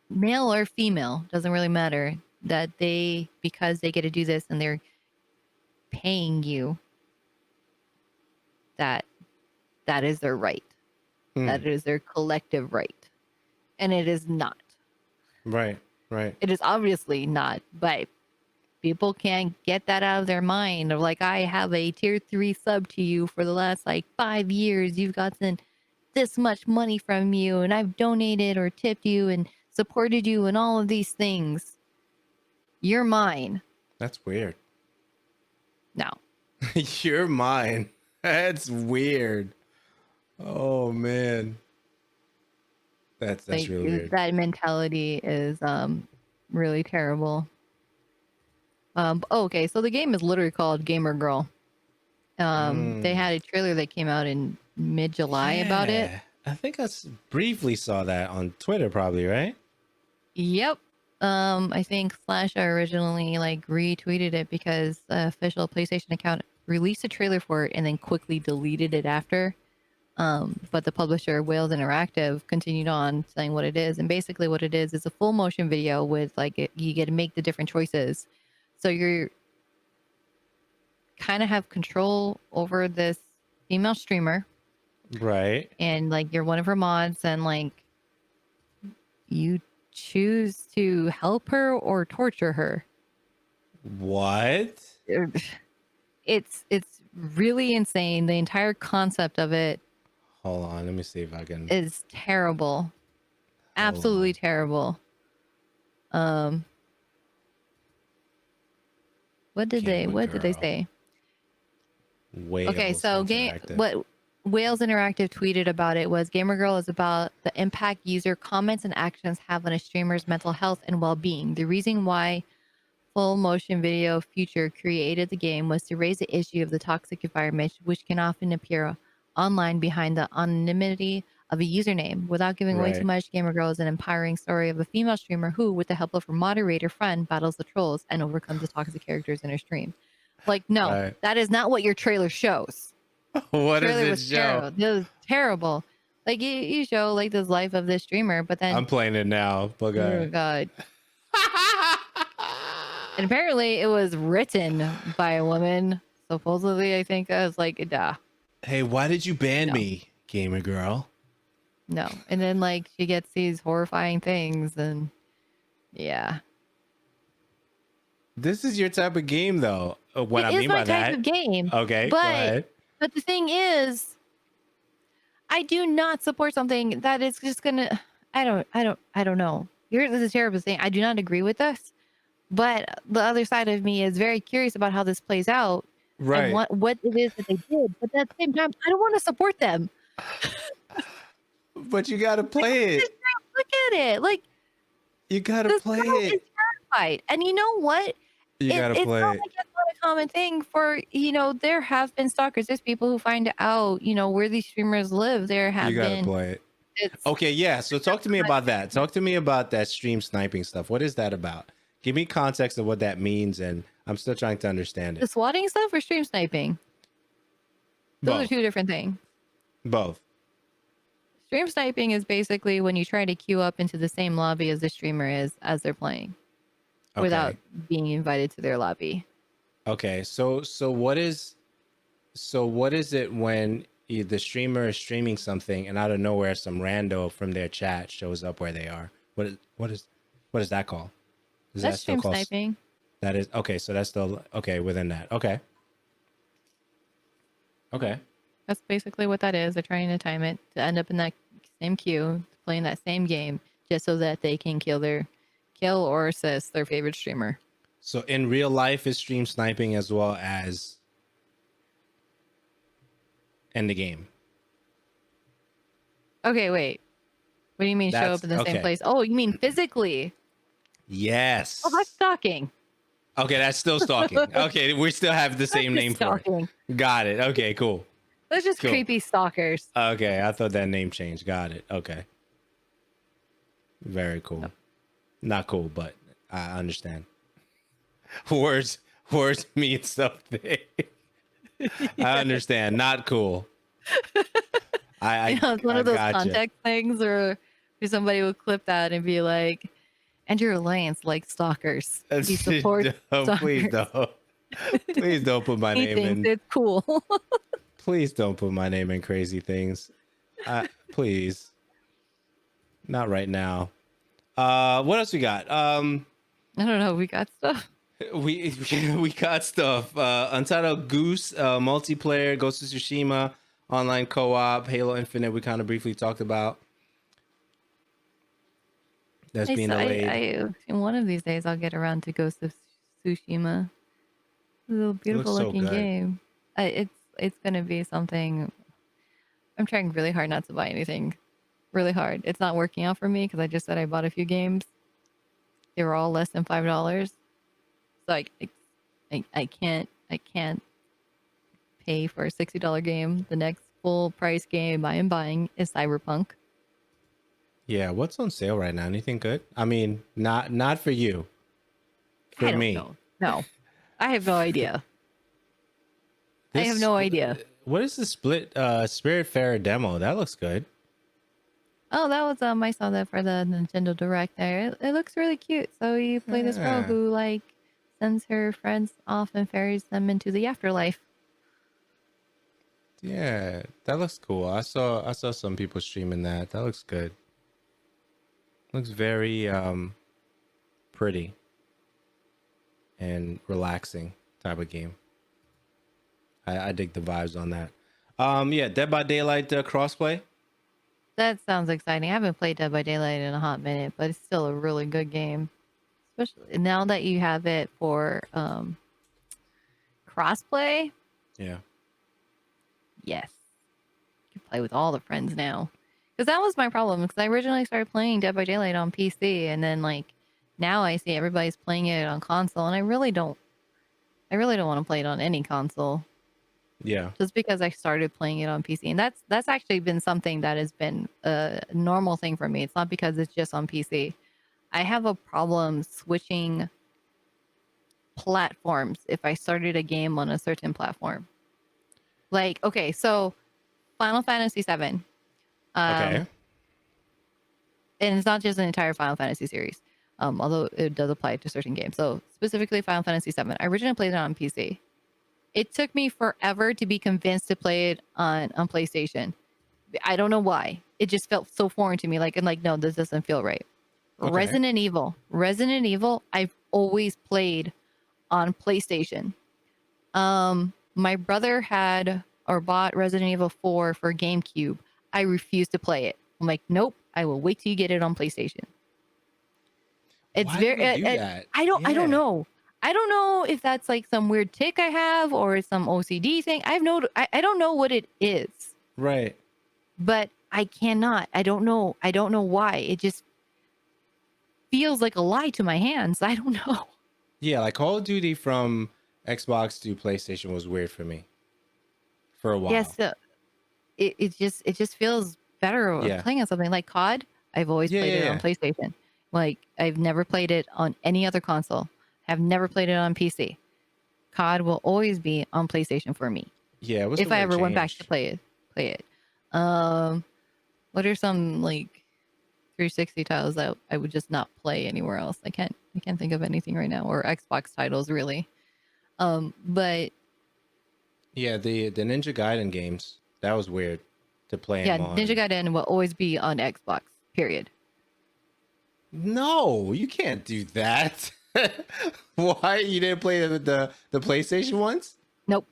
male or female, doesn't really matter, that they, because they get to do this and they're paying you, that is their right. That is their collective right. And it is not. Right. It is obviously not, but people can't get that out of their mind of like, I have a tier 3 sub to you for the last 5 years. You've gotten this much money from you and I've donated or tipped you and supported you and all of these things. You're mine. That's weird. No. You're mine. That's weird. Oh man. That's really weird. That mentality is really terrible. Okay, so the game is literally called Gamer Girl. They had a trailer that came out in mid-July about it. I think I briefly saw that on Twitter, probably, right? Yep. I think Slasha originally retweeted it because the official PlayStation account released a trailer for it and then quickly deleted it after. But the publisher, Wales Interactive, continued on saying what it is. And basically what it is a full motion video with you get to make the different choices. So you're kind of have control over this female streamer. Right. And you're one of her mods and you choose to help her or torture her. What? It's really insane. The entire concept of it, hold on, let me see if I can, is terrible. Absolutely terrible. What did they say? Wales okay, so what Wales Interactive tweeted about it was Gamer Girl is about the impact user comments and actions have on a streamer's mental health and well-being. The reason why full motion video feature created the game was to raise the issue of the toxic environment, which can often appear online behind the anonymity of a username. Without giving away too much, Gamer Girl is an empowering story of a female streamer who, with the help of her moderator friend, battles the trolls and overcomes the toxic characters in her stream. No, that is not what your trailer shows. What does it show? It was terrible. You show this life of this streamer, but then I'm playing it now. Oh God. And apparently it was written by a woman. Supposedly, I think I was duh. Hey, why did you ban me, Gamer Girl? No. And then she gets these horrifying things and yeah. This is your type of game though. What it I is mean my by type that. Of game. Okay, go ahead. But the thing is, I do not support something that is just gonna I don't know. This is a terrible thing. I do not agree with this. But the other side of me is very curious about how this plays out. Right. And what it is that they did. But at the same time, I don't want to support them. But you gotta play it. Look at it. You gotta play it. Is terrified. And you know what? You gotta play it. It's not a common thing for, there have been stalkers. There's people who find out, where these streamers live. There have been. You gotta play it. Okay, yeah. So talk to me about that. Talk to me about that stream sniping stuff. What is that about? Give me context of what that means, and I'm still trying to understand The it. swatting stuff or stream sniping? Those are Both. two different things. Both. Stream sniping is basically when you try to queue up into the same lobby as the streamer is as they're playing without Okay. being invited to their lobby. Okay. So what is it when the streamer is streaming something and out of nowhere some rando from their chat shows up where they are? What is that called? Is That's that still stream called? sniping. That is okay. So that's still okay within that. Okay. Okay. That's basically what that is. They're trying to time it to end up in that same queue, playing that same game, just so that they can kill or assist their favorite streamer. So in real life, is stream sniping as well as in the game? Okay, wait. What do you mean show That's up in the same okay. place? Oh, you mean physically? Yes. Oh, that's stalking. Okay, that's still stalking. Okay, we still have the same name for Stalking. it. Got it. Okay, cool. Those just Cool. creepy stalkers. Okay, I thought that name changed. Got it. Okay. Very cool. Not cool, but I understand. Words mean something. I understand. Not cool. It's one of those gotcha. context things where somebody would clip that and be like, and your alliance like stalkers. We support stalkers. Please don't. Please don't put my He name thinks in. it's cool. Please don't put my name in crazy things. Please. Not right now. What else we got? I don't know. We got stuff. We got stuff. Untitled Goose, multiplayer, Ghost of Tsushima, online co-op, Halo Infinite. We kind of briefly talked about. That's being delayed. In one of these days, I'll get around to Ghost of Tsushima. It's a beautiful so looking good. game. It's gonna be something. I'm trying really hard not to buy anything. Really hard. It's not working out for me because I just said I bought a few games. They were all less than $5. So I can't pay for a $60 game. The next full price game I am buying is Cyberpunk. Yeah, what's on sale right now? Anything good? I mean, not for you. For I don't me. know. No. I have no idea. I have no idea. What is the Spiritfarer demo? That looks good. Oh, that was I saw that for the Nintendo Direct there. It looks really cute. So you play this girl Yeah. who like sends her friends off and ferries them into the afterlife. Yeah, that looks cool. I saw some people streaming that. That looks good. Looks very pretty and relaxing type of game. I dig the vibes on that. Yeah, Dead by Daylight crossplay. That sounds exciting. I haven't played Dead by Daylight in a hot minute, but it's still a really good game. Especially now that you have it for crossplay. Yeah. Yes. You can play with all the friends now. Because that was my problem. Because I originally started playing Dead by Daylight on PC, and then like now I see everybody's playing it on console, and I really don't want to play it on any console. Yeah. Just because I started playing it on PC. And that's actually been something that has been a normal thing for me. It's not because it's just on PC. I have a problem switching platforms if I started a game on a certain platform. Like, okay, so Final Fantasy VII. Okay. And it's not just an entire Final Fantasy series, although it does apply to certain games. So specifically Final Fantasy VII. I originally played it on PC. It took me forever to be convinced to play it on PlayStation. I don't know why. It just felt so foreign to me. No, this doesn't feel right. Okay. Resident Evil, I've always played on PlayStation. My brother had or bought Resident Evil 4 for GameCube. I refused to play it. I'm like, nope, I will wait till you get it on PlayStation. It's Why very. do you do that? I don't Yeah. know. I don't know if that's like some weird tick I have or some OCD thing. I don't know what it is. Right. But I cannot. I don't know why. It just feels like a lie to my hands. I don't know. Yeah, like Call of Duty from Xbox to PlayStation was weird for me for a while. Yes, it just feels better Yeah. playing on something like COD. I've always Yeah, played yeah, it on yeah. PlayStation. Like, I've never played it on any other console. Have never played it on PC. COD will always be on PlayStation for me. Yeah, what's the If I word ever went back to change? play it. What are some like 360 titles that I would just not play anywhere else? I can't think of anything right now, or Xbox titles really. But Yeah, the Ninja Gaiden games. That was weird to play yeah, them Ninja on. Gaiden will always be on Xbox. Period. No, you can't do that. Why you didn't play the PlayStation ones? Nope.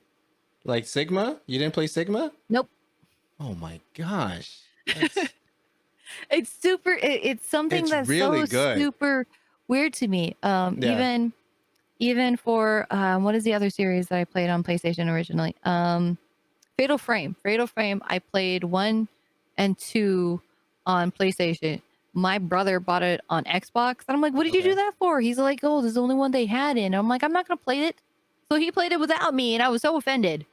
Like Sigma? You didn't play Sigma? Nope. Oh my gosh. That's It's super. It's something it's that's really so good. super weird to me. Yeah. Even for what is the other series that I played on PlayStation originally? Fatal Frame. Fatal Frame. I played 1 and 2 on PlayStation. My brother bought it on Xbox, and I'm like, "What did you do Okay. that for?" He's like, "Oh, this is the only one they had in." I'm like, "I'm not gonna play it." So he played it without me, and I was so offended.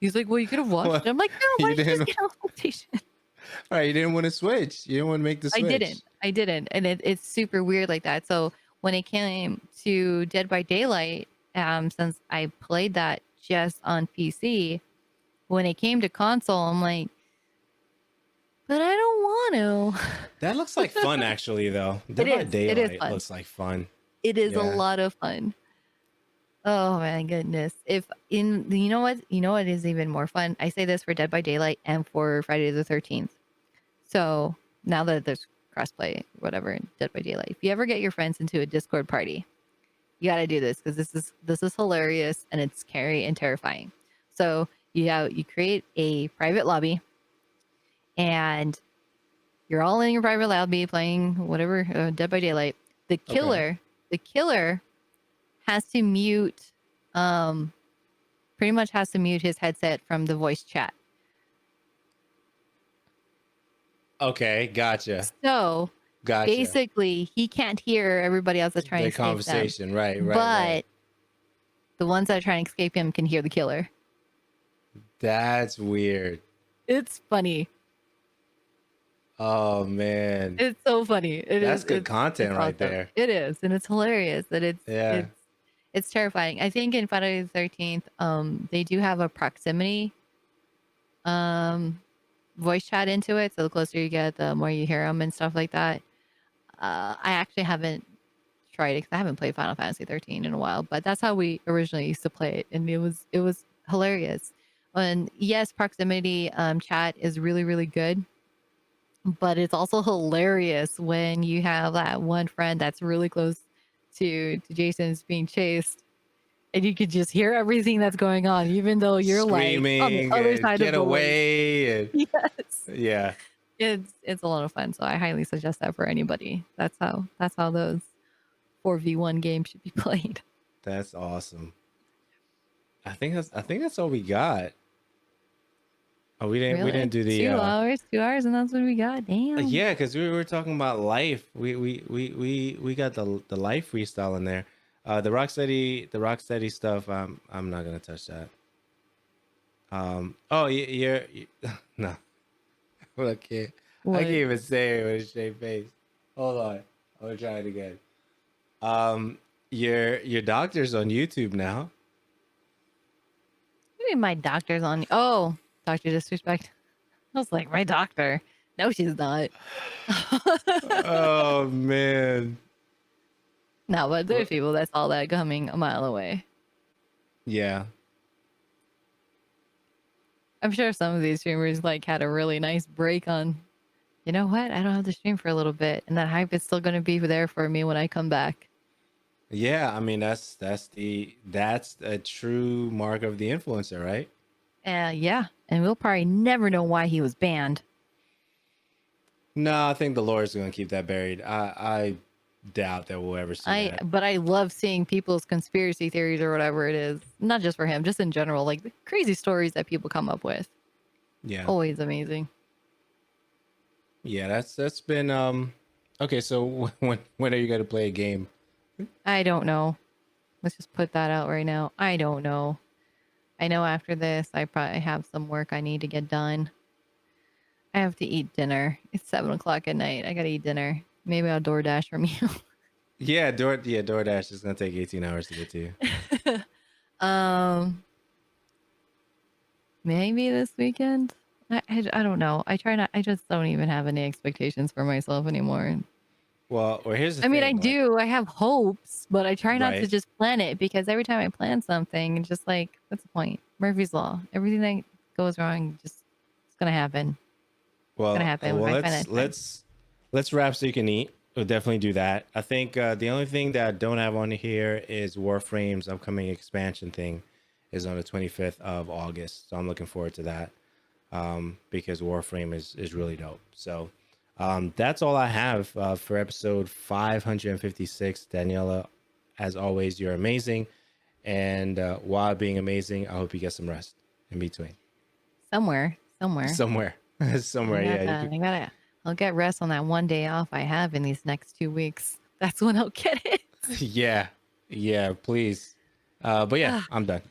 He's like, "Well, you could have watched Well, it." I'm like, "No, why you did you just didn't get it on PlayStation?" all right, you didn't want to switch. You didn't want to make the I switch. didn't. I didn't. And it's super weird like that. So when it came to Dead by Daylight, since I played that just on PC, when it came to console, I'm like, but I don't want to. That looks like fun actually though. It Dead by is. It is Daylight fun. looks like fun. It is a Yeah. lot of fun. Oh my goodness. If in you know what is even more fun? I say this for Dead by Daylight and for Friday the 13th. So now that there's crossplay, whatever, in Dead by Daylight, if you ever get your friends into a Discord party, you got to do this because this is hilarious and it's scary and terrifying. So you create a private lobby and you're all in your private lobby playing whatever Dead by Daylight. The Okay. killer has to mute, um, pretty much has to mute his headset from the voice chat. Okay, gotcha. So Gotcha. basically, he can't hear everybody else that's trying The to escape them, conversation. Right. but the ones that are trying to escape him can hear the killer. That's weird. It's funny. Oh man. It's so funny. It is. That's good It's content right awesome. there. It is, and it's hilarious. That Yeah. it's terrifying. I think in Friday the 13th, they do have a proximity um voice chat into it. So the closer you get, the more you hear them and stuff like that. I actually haven't tried it because I haven't played Final Fantasy 13 in a while, but that's how we originally used to play it, and it was hilarious. And yes, proximity chat is really really good, but it's also hilarious when you have that one friend that's really close to Jason's being chased, and you can just hear everything that's going on, even though you're like on the Screaming other and side of get the lake. away and Yes, yeah, it's a lot of fun. So I highly suggest that for anybody. That's how those 4v1 games should be played. that's awesome. I think that's all we got. Oh, we didn't Really, do the 2 hours, and that's what we got. Damn. yeah, because we were talking about life. We got the life freestyle in there. The Rocksteady stuff. I'm not gonna touch that. Oh, you're no. Okay, I What? can't even say it with a straight face. Hold on, I'm gonna try it again. Um, your doctor's on YouTube now. Maybe my doctor's on. Oh, Doctor Disrespect. I was like, my doctor. No, she's not. Oh man. No, but Well, there's people that saw that coming a mile away. yeah. I'm sure some of these streamers like had a really nice break on, you know what? I don't have to stream for a little bit, and that hype is still going to be there for me when I come back. Yeah, I mean that's a true mark of the influencer, right? Yeah, and we'll probably never know why he was banned. No, I think the lore is gonna keep that buried. I doubt that we'll ever see that. But I love seeing people's conspiracy theories or whatever it is. Not just for him, just in general, like the crazy stories that people come up with. Yeah. Always amazing. Yeah, that's been okay, so when are you gonna play a game? I don't know. Let's just put that out right now. I don't know. I know after this, I probably have some work I need to get done. I have to eat dinner. It's 7 o'clock at night. I gotta eat dinner. Maybe I'll DoorDash from you. Yeah, DoorDash is gonna take 18 hours to get to you. Maybe this weekend. I don't know. I try not. I just don't even have any expectations for myself anymore. Well, here's the I mean, thing. I Like, do. I have hopes, but I try not to right. just plan it because every time I plan something, it's just like, what's the point? Murphy's Law. Everything that goes wrong, just it's gonna happen. It's gonna Well, happen with my finance. let's wrap so you can eat. We'll definitely do that. I think the only thing that I don't have on here is Warframe's upcoming expansion thing is on the 25th of August. So I'm looking forward to that because Warframe is really dope. So that's all I have for episode 556. Daniela, as always, you're amazing. And while being amazing, I hope you get some rest in between. Somewhere. Somewhere. Yeah. I'll get rest on that one day off I have in these next 2 weeks. That's when I'll get it. Yeah, please. But yeah, I'm done.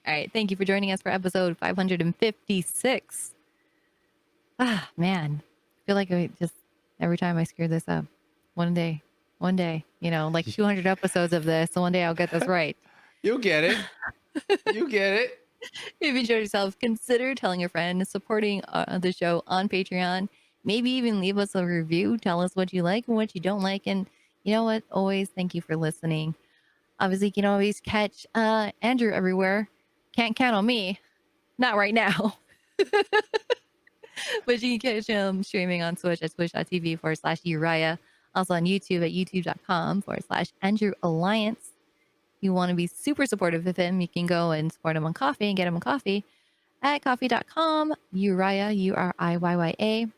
All right. Thank you for joining us for episode 556. Man. I feel like I just, every time I screw this up, one day, like 200 episodes of this. So one day I'll get this right. You'll get it. You get it. If you enjoyed yourself, consider telling a friend, supporting the show on Patreon. Maybe even leave us a review. Tell us what you like and what you don't like. And you know what? Always thank you for listening. Obviously, you can always catch Andrew everywhere. Can't count on me. Not right now. But you can catch him streaming on Twitch at twitch.tv/Uriah. Also on YouTube at youtube.com/Andrew Alliance. You want to be super supportive of him, you can go and support him on Coffee and get him a coffee at coffee.com, Uriah, Uriyya.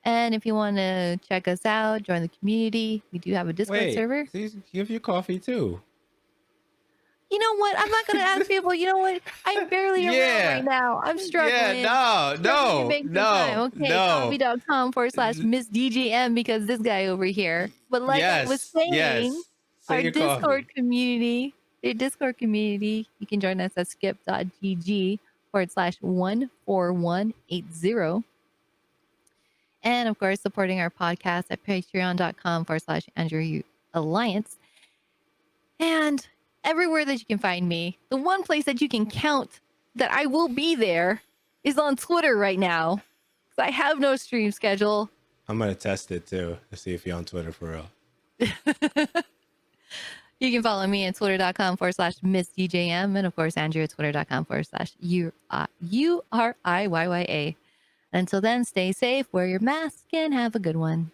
And if you want to check us out, join the community, we do have a Discord server. Please give you coffee too. You know what? I'm not going to ask people. You know what? I'm barely around right now. I'm struggling. Yeah, no. Okay, coffee.com/Miss DJM because this guy over here. But like I was saying, our Discord community, you can join us at skip.gg/14180. And of course, supporting our podcast at patreon.com/Andrew Alliance. And everywhere that you can find me, the one place that you can count that I will be there is on Twitter right now. Because I have no stream schedule. I'm going to test it too to see if you're on Twitter for real. You can follow me at twitter.com/MissDJM. And of course, Andrew at twitter.com/URIYYA. Until then, stay safe, wear your mask, and have a good one.